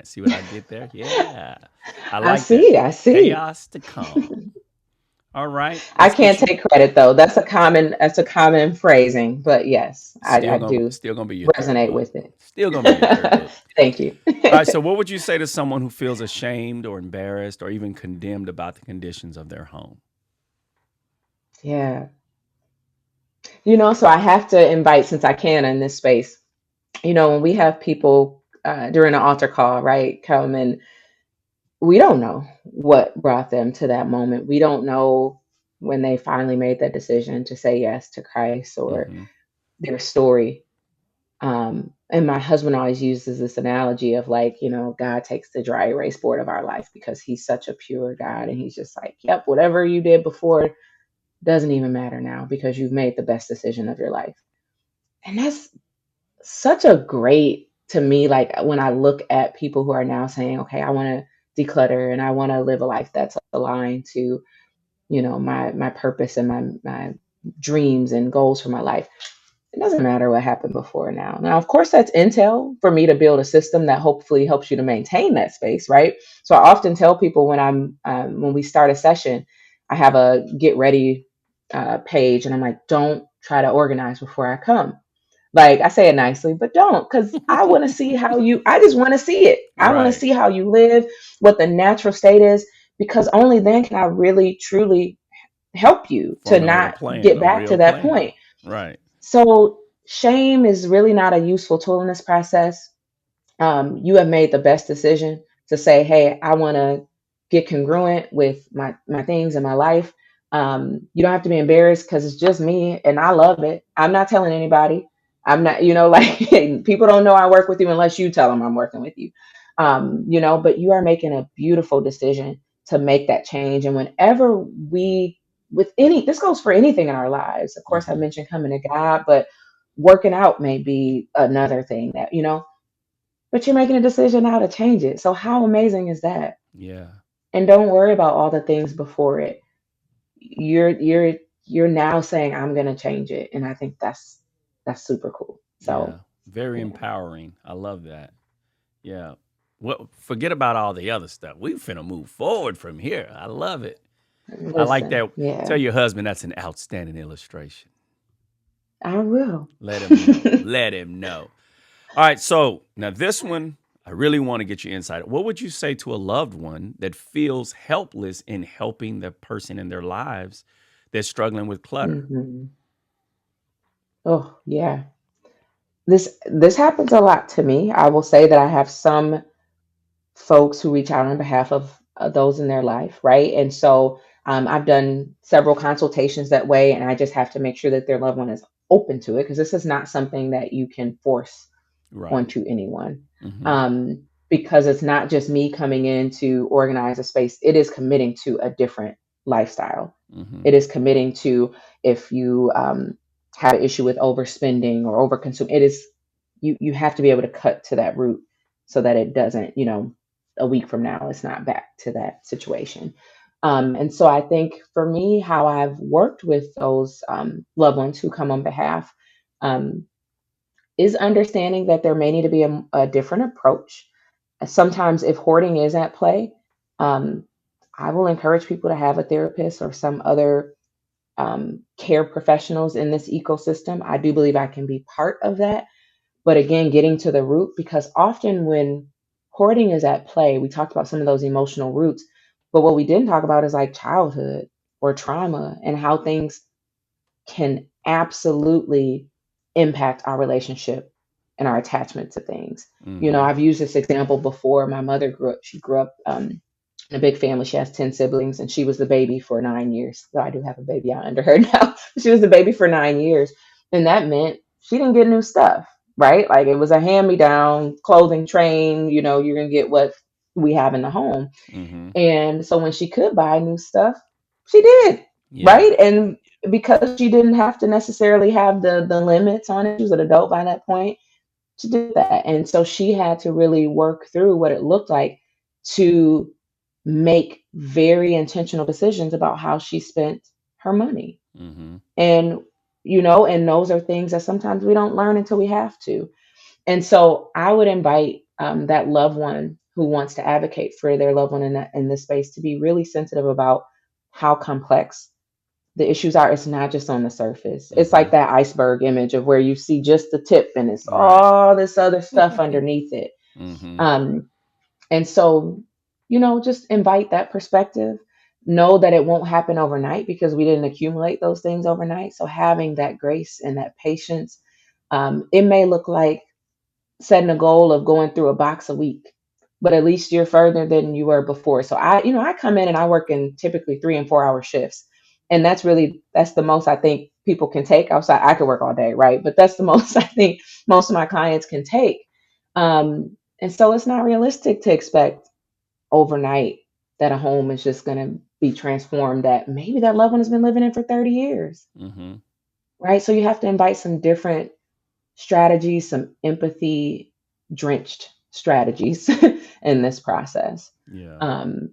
See what I did there? Yeah. I I like that. see. I see. Chaos to Calm. All right. I Let's can't get you take credit though. That's a common phrasing, but yes, I do still gonna be your third resonate book. with it. Still gonna be your third book. Thank you. All right. So what would you say to someone who feels ashamed or embarrassed or even condemned about the conditions of their home? Yeah. So I have to invite, since I can in this space, when we have people during an altar call, right, come and we don't know what brought them to that moment. We don't know when they finally made that decision to say yes to Christ or Mm-hmm. their story. And my husband always uses this analogy of like, God takes the dry erase board of our life because he's such a pure God. And he's just like, yep, whatever you did before doesn't even matter now because you've made the best decision of your life. And that's such a great to me, like when I look at people who are now saying, okay, I want to declutter and I want to live a life that's aligned to, my purpose and my dreams and goals for my life. It doesn't matter what happened before now. Now, of course, that's intel for me to build a system that hopefully helps you to maintain that space, right? So I often tell people when we start a session, I have a get ready page, and I'm like, don't try to organize before I come. Like I say it nicely, but don't, because I want to see how you. I just want to see it. I want to Right. see how you live, what the natural state is, because only then can I really truly help you to Formulate a not plan, get a back to real that plan. point. Right. So shame is really not a useful tool in this process. You have made the best decision to say, "Hey, I want to get congruent with my things in my life." You don't have to be embarrassed because it's just me, and I love it. I'm not telling anybody. I'm not, like people don't know I work with you unless you tell them I'm working with you. But you are making a beautiful decision to make that change. And whenever this goes for anything in our lives. Of course, I Mm-hmm. mentioned coming to God, but working out may be another thing that but you're making a decision now to change it. So how amazing is that? Yeah. And don't worry about all the things before it. You're now saying I'm going to change it, and I think that's super cool. Yeah. So Very yeah, empowering. I love that. Yeah. Well, forget about all the other stuff. We finna move forward from here. I love it. I like listen, that. Tell yeah, your husband that's an outstanding illustration. I will. Let him know. Let him know. All right. So now this one, I really want to get your insight. What would you say to a loved one that feels helpless in helping the person in their lives that's struggling with clutter? Hmm. Oh yeah, this happens a lot to me. I will say that I have some folks who reach out on behalf of those in their life, right? And so I've done several consultations that way, and I just have to make sure that their loved one is open to it because this is not something that you can force Right. onto anyone. Mm-hmm. Because it's not just me coming in to organize a space, it is committing to a different lifestyle. Mm-hmm. It is committing to if you have an issue with overspending or overconsume. It is you have to be able to cut to that root so that it doesn't, a week from now it's not back to that situation. And so I think for me, how I've worked with those loved ones who come on behalf um, is understanding that there may need to be a different approach. Sometimes, if hoarding is at play, um, I will encourage people to have a therapist or some other care professionals in this ecosystem. I do believe I can be part of that. But again, getting to the root, because often when hoarding is at play, we talked about some of those emotional roots. But what we didn't talk about is like childhood or trauma and how things can absolutely impact our relationship and our attachment to things. Mm-hmm. I've used this example before. My mother grew up in a big family. She has 10 siblings, and she was the baby for 9 years. So I do have a baby out under her now. She was the baby for 9 years. And that meant she didn't get new stuff, right? Like it was a hand me down clothing train. You're going to get what we have in the home. Mm-hmm. And so when she could buy new stuff, she did, Yeah. right? And because she didn't have to necessarily have the limits on it, she was an adult by that point, she did that. And so she had to really work through what it looked like to make very intentional decisions about how she spent her money. Mm-hmm. And and those are things that sometimes we don't learn until we have to. And so I would invite that loved one who wants to advocate for their loved one in this space to be really sensitive about how complex the issues are. It's not just on the surface. It's Mm-hmm. like that iceberg image of where you see just the tip and it's Right. all this other stuff underneath it. Mm-hmm. Um, and so, just invite that perspective. Know that it won't happen overnight because we didn't accumulate those things overnight. So having that grace and that patience, it may look like setting a goal of going through a box a week, but at least you're further than you were before. So I come in and I work in typically 3 and 4 hour shifts. And that's the most I think people can take outside. I could work all day, right? But that's the most I think most of my clients can take. And so it's not realistic to expect overnight that a home is just going to be transformed that maybe that loved one has been living in for 30 years, Mm-hmm. right? So you have to invite some different strategies, some empathy drenched strategies in this process. Yeah. Um,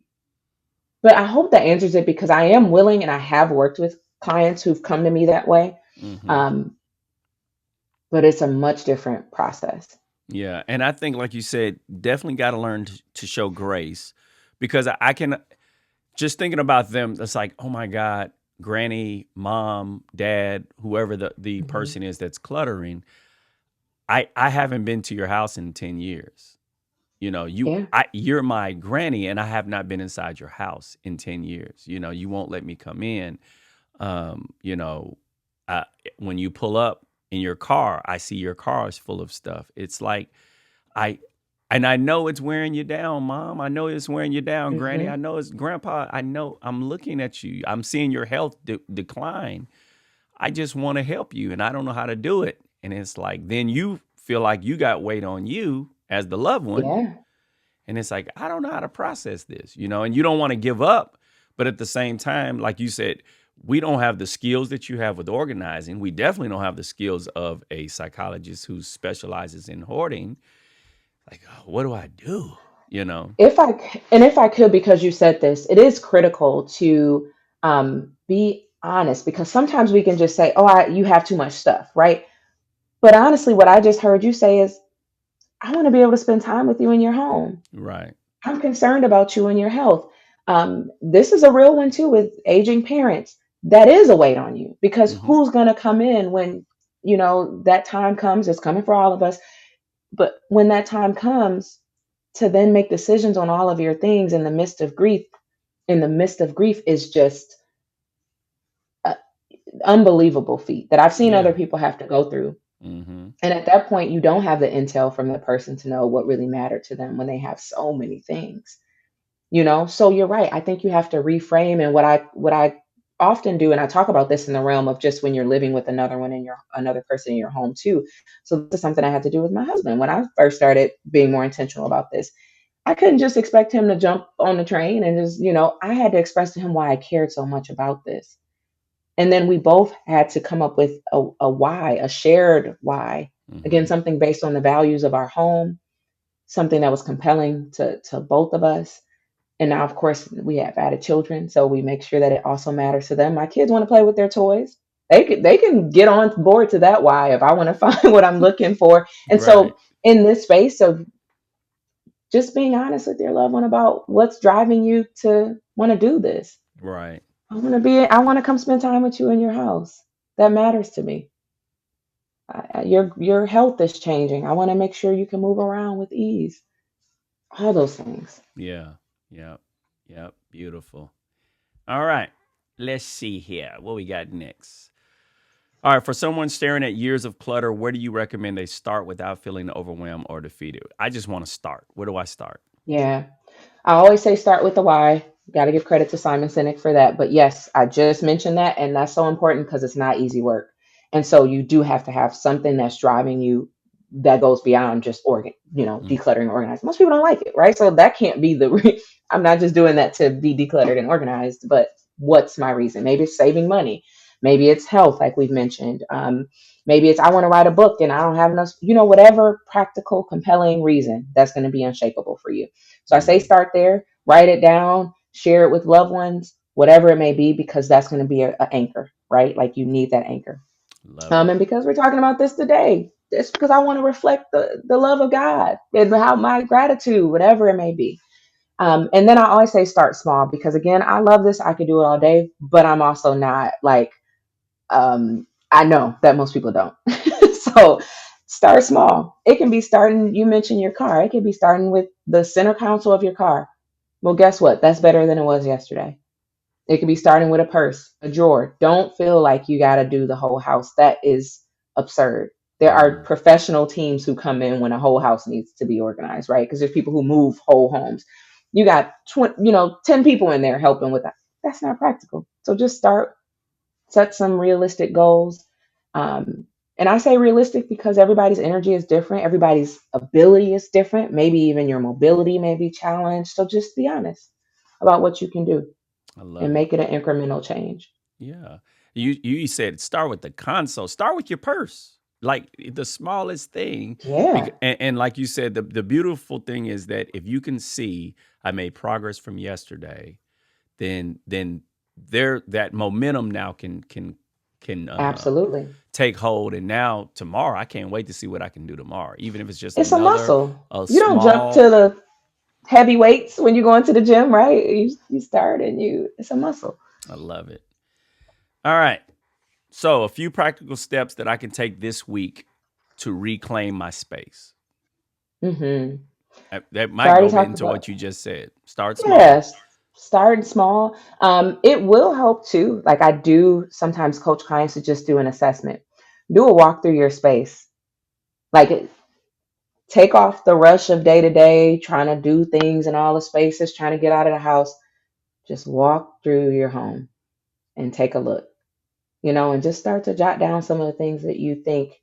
but I hope that answers it because I am willing and I have worked with clients who've come to me that way. Mm-hmm. Um, but it's a much different process. Yeah. And I think, like you said, definitely got to learn to show grace because I can just thinking about them. It's like, oh my God, granny, mom, dad, whoever the Hmm. person is that's cluttering. I haven't been to your house in 10 years. Yeah. You're my granny and I have not been inside your house in 10 years. You won't let me come in. Um, you know, uh, when you pull up in your car, I see your car is full of stuff. It's like I and I know it's wearing you down, mom. I know it's wearing you down, granny. Hmm. I know it's grandpa. I know I'm looking at you. I'm seeing your health decline. I just want to help you and I don't know how to do it. And it's like then you feel like you got weight on you as the loved one. Yeah. And it's like, I don't know how to process this, and you don't want to give up. But at the same time, like you said, we don't have the skills that you have with organizing. We definitely don't have the skills of a psychologist who specializes in hoarding. Like, oh, what do I do? You know? If I could, because you said this, it is critical to be honest because sometimes we can just say, "Oh, you have too much stuff," right? But honestly, what I just heard you say is, "I want to be able to spend time with you in your home. Right. I'm concerned about you and your health." This is a real one too with aging parents. That is a weight on you because Mm-hmm. who's going to come in when that time comes? It's coming for all of us. But when that time comes to then make decisions on all of your things in the midst of grief is just an unbelievable feat that I've seen other Yeah. people have to go through. Mm-hmm. And at that point, you don't have the intel from the person to know what really mattered to them when they have so many things. So you're right. I think you have to reframe. And what I often do, and I talk about this in the realm of just when you're living with another person in your home too. So this is something I had to do with my husband when I first started being more intentional about this. I couldn't just expect him to jump on the train and just, I had to express to him why I cared so much about this. And then we both had to come up with a why, a shared why. Again, Mm-hmm. something based on the values of our home, something that was compelling to both of us. And now, of course, we have added children, so we make sure that it also matters to them. My kids want to play with their toys. They can get on board to that why if I want to find what I'm looking for. And Right. so in this space of just being honest with your loved one about what's driving you to want to do this. Right. I want to come spend time with you in your house. That matters to me. Your health is changing. I want to make sure you can move around with ease. All those things. Yeah. Yep. Yep. Beautiful. All right. Let's see here. What we got next? All right. For someone staring at years of clutter, where do you recommend they start without feeling overwhelmed or defeated? I just want to start. Where do I start? Yeah. I always say start with the why. Got to give credit to Simon Sinek for that. But yes, I just mentioned that, and that's so important because it's not easy work. And so you do have to have something that's driving you that goes beyond just Mm, decluttering and organizing. Most people don't like it, right? So that can't be I'm not just doing that to be decluttered and organized, but what's my reason? Maybe it's saving money. Maybe it's health, like we've mentioned. Maybe it's I want to write a book and I don't have enough, whatever practical, compelling reason that's going to be unshakable for you. So I say mm, start there, write it down, share it with loved ones, whatever it may be, because that's going to be a anchor, right? Like you need that anchor. love it. And because we're talking about this today, it's because I want to reflect the love of God and how my gratitude, whatever it may be. And then I always say start small because again, I love this. I could do it all day, but I'm also not like I know that most people don't. So start small. It can be starting. You mentioned your car. It can be starting with the center console of your car. Well, guess what? That's better than it was yesterday. It could be starting with a purse, a drawer. Don't feel like you got to do the whole house. That is absurd. There are Mm, professional teams who come in when a whole house needs to be organized, right? Because there's people who move whole homes. You got 10 people in there helping with that. That's not practical. So just start, set some realistic goals. Um, and I say realistic because everybody's energy is different, everybody's ability is different. Maybe even your mobility may be challenged. So just be honest about what you can do I and love it. make it an incremental change. Yeah. You said start with the console. Start with your purse. Like the smallest thing. Yeah, And like you said, the beautiful thing is that if you can see I made progress from yesterday, then there that momentum now can absolutely. take hold. And now tomorrow, I can't wait to see what I can do tomorrow. Even if it's just It's a another muscle. a You don't jump to small. the heavy weights when you go into the gym, right? You start and it's a muscle. I love it. All right. So, a few practical steps that I can take this week to reclaim my space. Hmm. That So I might already go talked into about, what you just said. Start small. yes, start small. It will help too. Like I do sometimes coach clients to just do an assessment, do a walk through your space. Like take off the rush of day to day, trying to do things in all the spaces, trying to get out of the house. Just walk through your home and take a look, and just start to jot down some of the things that you think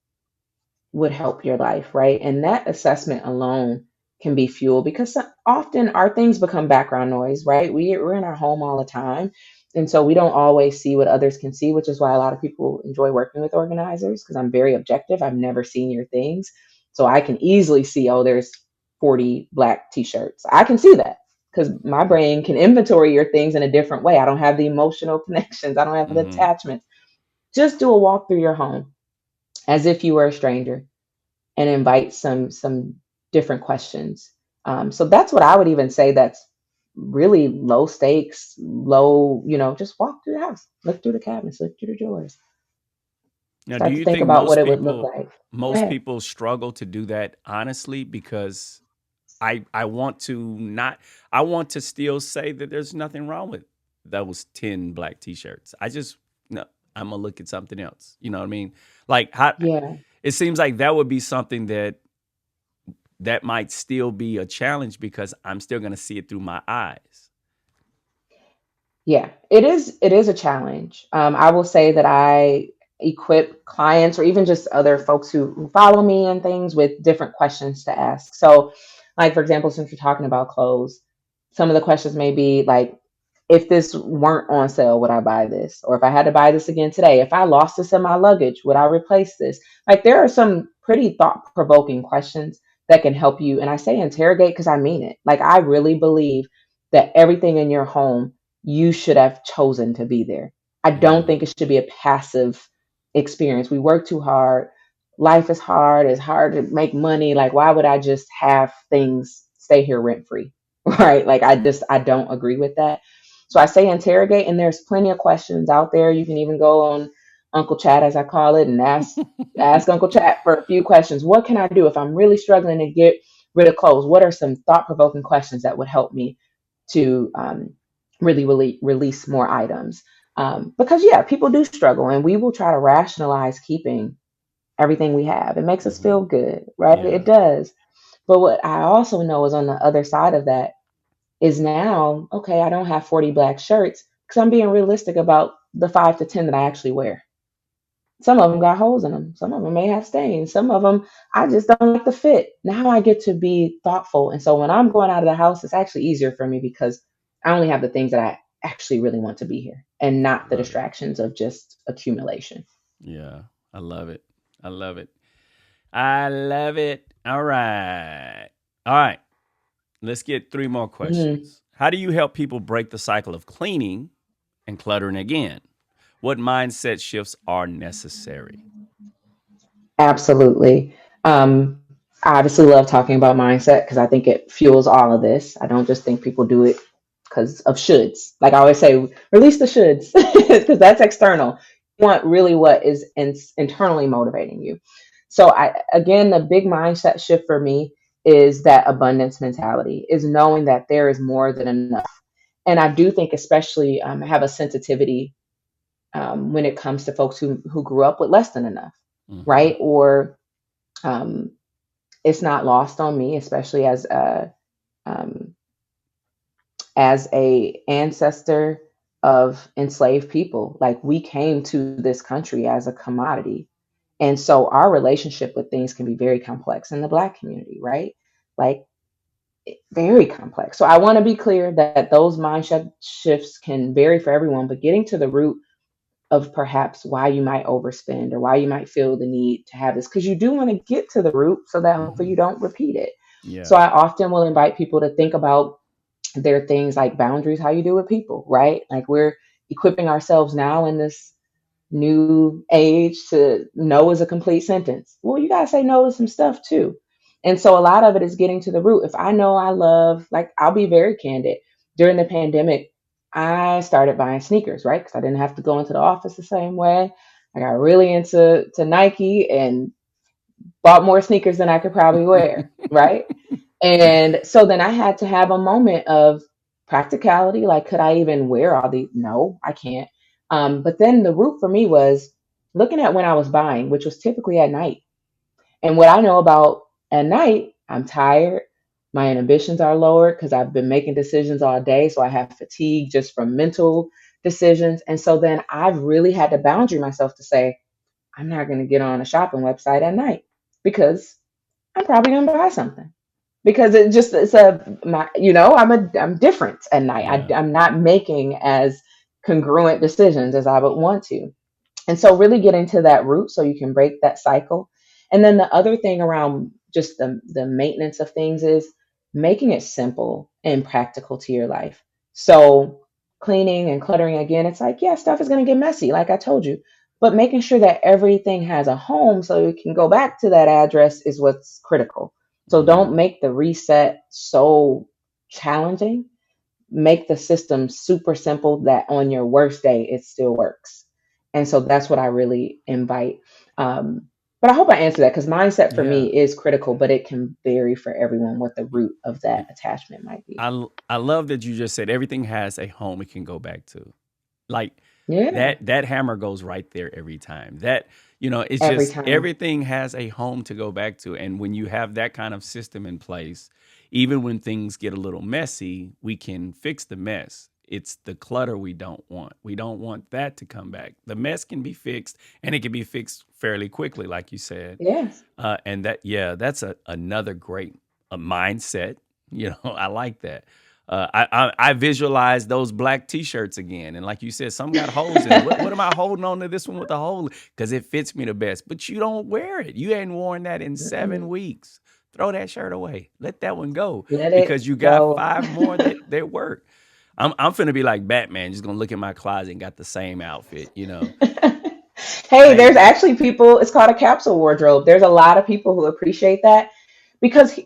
would help your life, right? And that assessment alone can be fuel because often our things become background noise, right? We're in our home all the time. And so we don't always see what others can see, which is why a lot of people enjoy working with organizers because I'm very objective. I've never seen your things. So I can easily see, oh, there's 40 black t shirts. I can see that because my brain can inventory your things in a different way. I don't have the emotional connections, I don't have the Hmm. attachments. Just do a walk through your home as if you were a stranger and invite some different questions. So that's what I would even say. That's really low stakes, low. Just walk through the house, look through the cabinets, look through the drawers, Now, do start to you think think about what it would look like. Go most ahead. people struggle to do that honestly? Because I want to not I want to still say that there's nothing wrong with those 10 black t-shirts. I just no, I'm gonna look at something else. You know what I mean? Like how Yeah. it seems like that would be something that might still be a challenge because I'm still gonna see it through my eyes. Yeah, it is. It is a challenge. I will say that I equip clients or even just other folks who follow me and things with different questions to ask. So, like for example, since we're talking about clothes, some of the questions may be like, if this weren't on sale, would I buy this? Or if I had to buy this again today, if I lost this in my luggage, would I replace this? Like there are some pretty thought provoking questions that can help you. And I say interrogate because I mean it. Like I really believe that everything in your home, you should have chosen to be there. I don't Yeah. think it should be a passive experience. We work too hard. Life is hard. It's hard to make money. Like, why would I just have things stay here rent free? Right? Like, I don't agree with that. So I say interrogate, and there's plenty of questions out there. You can even go on Uncle Chat, as I call it, and ask Uncle Chat for a few questions. What can I do if I'm really struggling to get rid of clothes? What are some thought provoking questions that would help me to really release more items? Because yeah, people do struggle, and we will try to rationalize keeping everything we have. It makes us Hmm. feel good, right? It Yeah. does. But what I also know is on the other side of that is now, okay, I don't have 40 black shirts because I'm being realistic about the 5 to 10 that I actually wear. Some of them got holes in them. Some of them may have stains. Some of them I just don't like the fit. Now I get to be thoughtful. And so when I'm going out of the house, it's actually easier for me because I only have the things that I actually really want to be here and I not the love it. distractions of just accumulation. Yeah. I love it. I love it. I love it. All right. All right. Let's get three more Mhm. questions. How do you help people break the cycle of cleaning and cluttering again? What mindset shifts are necessary? Absolutely. I obviously love talking about mindset because I think it fuels all of this. I don't just think people do it because of shoulds. Like I always say, release the shoulds because that's external. You want really what is internally motivating you. So again, the big mindset shift for me is that abundance mentality, is knowing that there is more than enough. And I do think, especially, I have a sensitivity when it comes to folks who grew up with less than enough, Hmm. right? Or um, it's not lost on me, especially um, as a ancestor of enslaved people. Like we came to this country as a commodity, and so our relationship with things can be very complex in the Black community, right? Like very complex. So I want to be clear that those mindset shifts can vary for everyone, but getting to the root of perhaps why you might overspend or why you might feel the need to have this, because you do want to get to the root so that hopefully Hmm. you don't repeat it. So Yeah. I often will invite people to think about their things like boundaries, how you do with people, right? Like we're equipping ourselves now in this new age to no is a complete sentence. Well, you got to say no to some stuff too. And so a lot of it is getting to the root. If I know I love, like, I'll be very candid. During the pandemic, I started buying sneakers, right? Because I didn't have to go into the office the same way. I got really into Nike and bought more sneakers than I could probably wear, right? And so then I had to have a moment of practicality. Like, could I even wear all these? No, I can't. But then the root for me was looking at when I was buying, which was typically at night. And what I know about at night, I'm tired. My inhibitions are lower because I've been making decisions all day. So I have fatigue just from mental decisions. And so then I've really had to boundary myself to say, I'm not going to get on a shopping website at night because I'm probably going to buy something because it's a I'm different at night. Yeah. I'm not making as congruent decisions as I would want to. And so really getting to that root so you can break that cycle. And then the other thing around just the maintenance of things is making it simple and practical to your life. So cleaning and cluttering again, it's like, yeah, stuff is going to get messy, like I told you. But making sure that everything has a home so you can go back to that address is what's critical. So don't Mm. make the reset so challenging. Make the system super simple that on your worst day it still works. And so that's what I really invite. But I hope I answered that because mindset for Yeah. me is critical, but it can vary for everyone what the root of that attachment might be. I love that you just said everything has a home it can go back to. Like Yeah, that hammer goes right there every time. That it's every just time. everything has a home to go back to. And when you have that kind of system in place, even when things get a little messy, we can fix the mess. It's the clutter we don't want. We don't want that to come back. The mess can be fixed, and it can be fixed fairly quickly, like you said. Yes. And that, yeah, that's another great mindset. I like that. I visualize those black T-shirts again, and like you said, some got holes in it. What am I holding on to this one with a hole? Because it fits me the best. But you don't wear it. You ain't worn that in Mm-mm. 7 weeks. Throw that shirt away. Let that one go Let because it you got go. 5 more that work. I'm finna be like Batman, just gonna look in my closet and got the same outfit. Hey, Same there's thing. actually people, it's called a capsule wardrobe. There's a lot of people who appreciate that because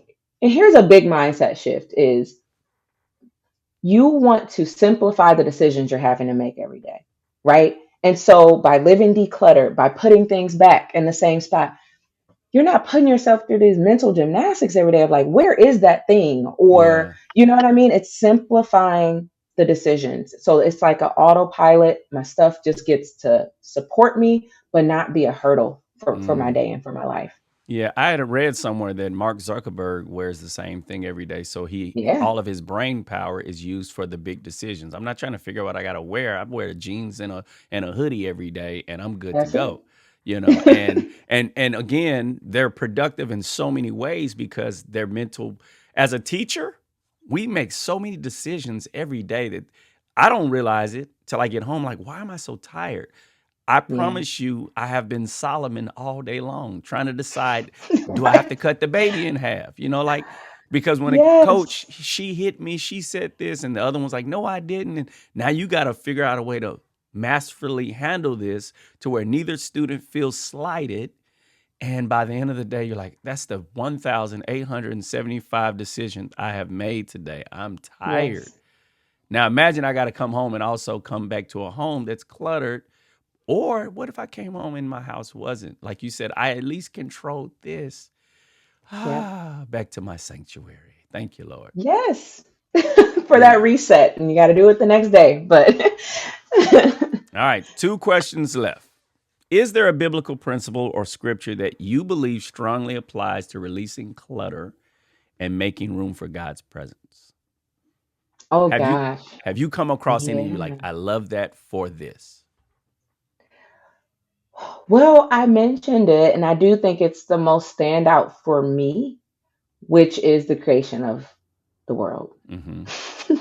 and here's a big mindset shift is you want to simplify the decisions you're having to make every day, right? And so by living decluttered, by putting things back in the same spot, you're not putting yourself through these mental gymnastics every day of like, where is that thing? Or, Yeah. you know what I mean? It's simplifying the decisions. So it's like an autopilot. My stuff just gets to support me, but not be a hurdle for my Mm. day and for my life. Yeah, I had read somewhere that Mark Zuckerberg wears the same thing every day. So Yeah, all of his brain power is used for the big decisions. I'm not trying to figure out what I got to wear. I wear jeans and a hoodie every day, and I'm good to that's go. it. And again, they're productive in so many ways because they're mental. As a teacher, we make so many decisions every day that I don't realize it till I get home. Like, why am I so tired? I Yeah. promise you, I have been Solomon all day long trying to decide, do I have Right. to cut the baby in half? Because when a coach, Yes. she hit me, she said this, and the other one's like, no, I didn't. And now you got to figure out a way to masterfully handle this to where neither student feels slighted. And by the end of the day, you're like, that's the 1,875 decisions I have made today. I'm tired. Yes. Now imagine I got to come home and also come back to a home that's cluttered, or what if I came home and my house wasn't? Like you said, I at least controlled this. Yep. Back to my sanctuary. Thank you, Lord. Yes. For that Yeah. reset. And you got to do it the next day. But All right. 2 questions left. Is there a biblical principle or scripture that you believe strongly applies to releasing clutter and making room for God's presence? oh Have you gosh. have you come across any of you like, Yeah. I love that for this? Well, I mentioned it, and I do think it's the most standout for me, which is the creation of the world. Mm-hmm.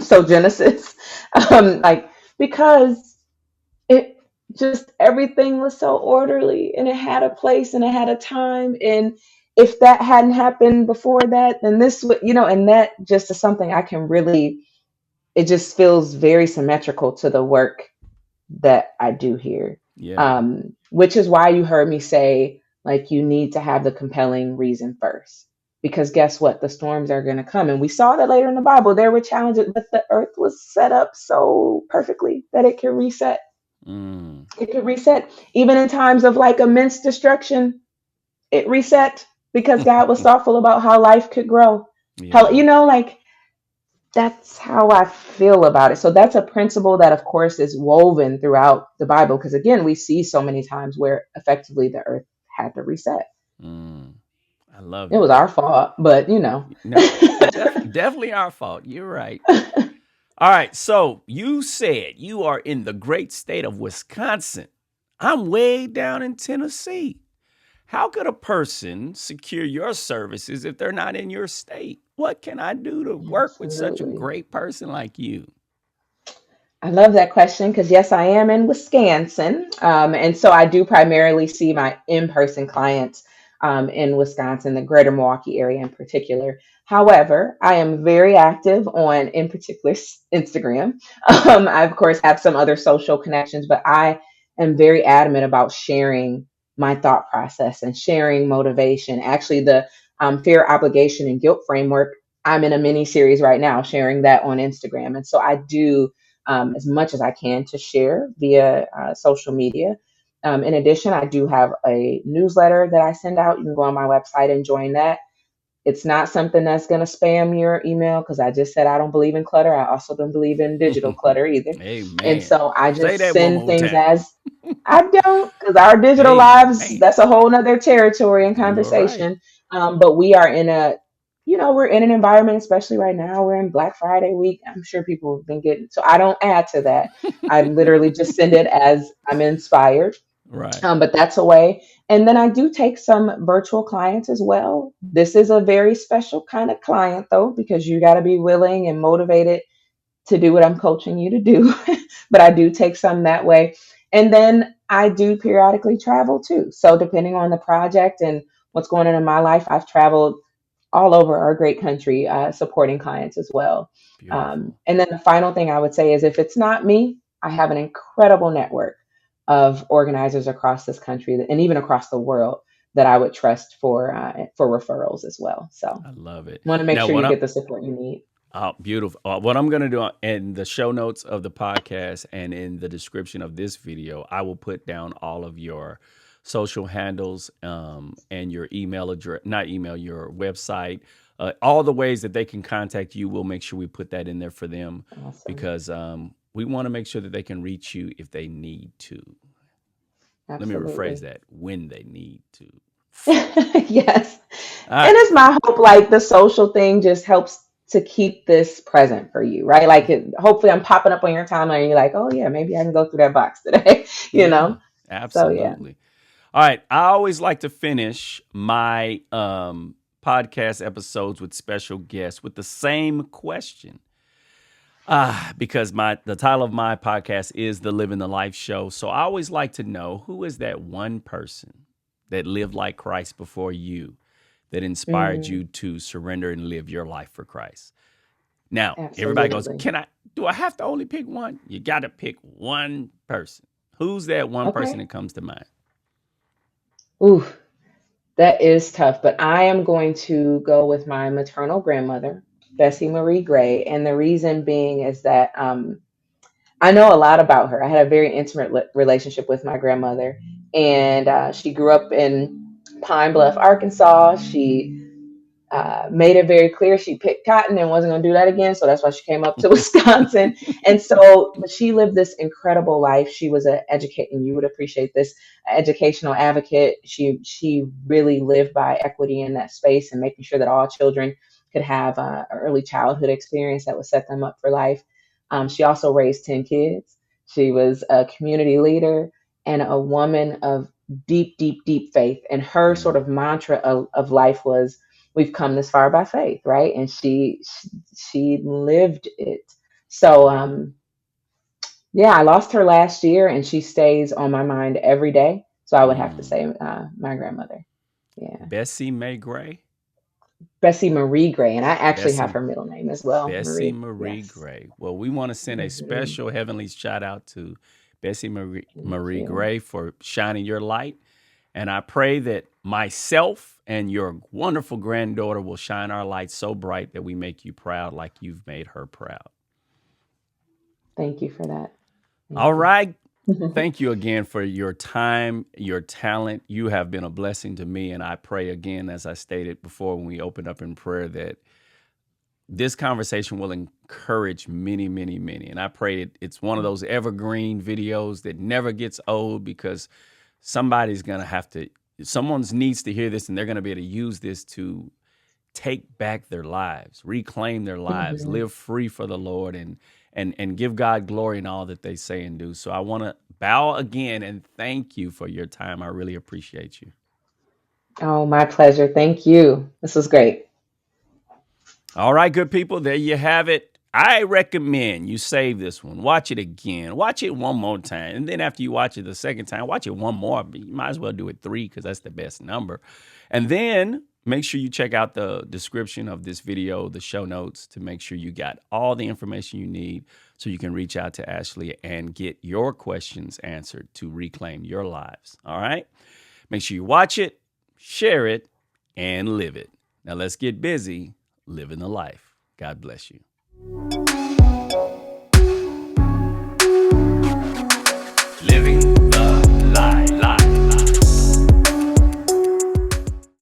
So Genesis, like because it just everything was so orderly and it had a place and it had a time, and if that hadn't happened before that, then this would, and that just is something I can really. It just feels very symmetrical to the work that I do here. Yeah. Which is why you heard me say, like, you need to have the compelling reason first. Because guess what? The storms are going to come. And we saw that later in the Bible. There were challenges, but the earth was set up so perfectly that it could reset. Mm. It could reset. Even in times of like immense destruction, it reset because God was thoughtful about how life could grow. How, Yeah. like, that's how I feel about it. So that's a principle that, of course, is woven throughout the Bible. Because again, we see so many times where effectively the earth had to reset. Mm. I love It was that. our fault, but No, definitely our fault. You're right. All right. So you said you are in the great state of Wisconsin. I'm way down in Tennessee. How could a person secure your services if they're not in your state? What can I do to work with such a Absolutely. great person like you? I love that question because yes, I am in Wisconsin, and so I do primarily see my in-person clients in Wisconsin, the greater Milwaukee area in particular. However, I am very active on, in particular, Instagram. I of course have some other social connections, but I am very adamant about sharing my thought process and sharing motivation. Actually, the fear, obligation, and guilt framework. I'm in a mini series right now, sharing that on Instagram, and so I do as much as I can to share via social media. In addition, I do have a newsletter that I send out. You can go on my website and join that. It's not something that's going to spam your email because I just said I don't believe in clutter. I also don't believe in digital clutter either. And Amen. so I Say just that one send more things time. as I don't, because our digital lives, Amen. that's a whole nother territory and You are right. conversation. But we are in we're in an environment, especially right now, we're in Black Friday week. I'm sure people have been getting, so I don't add to that. I literally just send it as I'm inspired. Right. But that's a way. And then I do take some virtual clients as well. This is a very special kind of client, though, because you got to be willing and motivated. to do what I'm coaching you to do, but I do take some that way. And then I do periodically travel too. So depending on the project and what's going on in my life, I've traveled all over our great country supporting clients as well. Beautiful. And then the final thing I would say is if it's not me, I have an incredible network of organizers across this country and even across the world that I would trust for referrals as well. So I love it. want to make Now, sure what you I'm get the support you need. Oh, beautiful. What I'm going to do in the show notes of the podcast and in the description of this video, I will put down all of your social handles and your email address, not email, your website, all the ways that they can contact you. We'll make sure we put that in there for them Awesome. because we want to make sure that they can reach you if they need to. Let me rephrase Absolutely. that when they need to. Yes. All And right. it's my hope, like the social thing just helps to keep this present for you, right? Like hopefully I'm popping up on your timeline and you're like, oh yeah, maybe I can go through that box today, you Yeah, know? So yeah. absolutely. All right. I always like to finish my podcast episodes with special guests with the same question. Because the title of my podcast is the Living the Life Show. So I always like to know who is that one person that lived like Christ before you that inspired Mm, you to surrender and live your life for Christ. Now, everybody goes, absolutely. do I have to only pick one? You got to pick one person. Who's that one person Okay. that comes to mind? Ooh, that is tough, but I am going to go with my maternal grandmother, Bessie Marie Gray. And the reason being is that I know a lot about her. I had a very intimate relationship with my grandmother, and she grew up in Pine Bluff, Arkansas. She made it very clear she picked cotton and wasn't going to do that again. So that's why she came up to Wisconsin. And so, but she lived this incredible life. She was an educate, and you would appreciate this, educational advocate. She really lived by equity in that space and making sure that all children could have an early childhood experience that would set them up for life. She also raised 10 kids. She was a community leader and a woman of deep, deep, deep faith. And her sort Mm, of mantra of life was, "We've come this far by faith," right? And she lived it. So wow. yeah, I lost her last year, and she stays on my mind every day. So I would have to Mm. say my grandmother. Yeah, Bessie Mae Gray? Bessie Marie Gray, and I actually have Bessie her middle name as well, Bessie Marie. Marie Yes. Gray. Well, we want to send a Hmm. special heavenly shout out to Bessie Thank Marie you. Gray for shining your light. And I pray that myself and your wonderful granddaughter will shine our light so bright that we make you proud like you've made her proud. Thank you for that. All Thank you. right. Thank you again for your time, your talent. You have been a blessing to me. And I pray again, as I stated before when we opened up in prayer, that this conversation will encourage many, many, many. And I pray it's one of those evergreen videos that never gets old because somebody's going to have to, someone needs to hear this and they're going to be able to use this to take back their lives, reclaim their lives, Hmm. live free for the Lord and give God glory in all that they say and do. So I want to bow again and thank you for your time. I really appreciate you. Oh, my pleasure. Thank you. This was great. All right, good people, there you have it. I recommend you save this one, watch it again, watch it one more time, and then after you watch it the second time, watch it one more. You might as well do it 3 because that's the best number. And then make sure you check out the description of this video, the show notes, to make sure you got all the information you need so you can reach out to Ashley and get your questions answered to reclaim your lives. All right? Make sure you watch it, share it, and live it. Now let's get busy living the life. God bless you.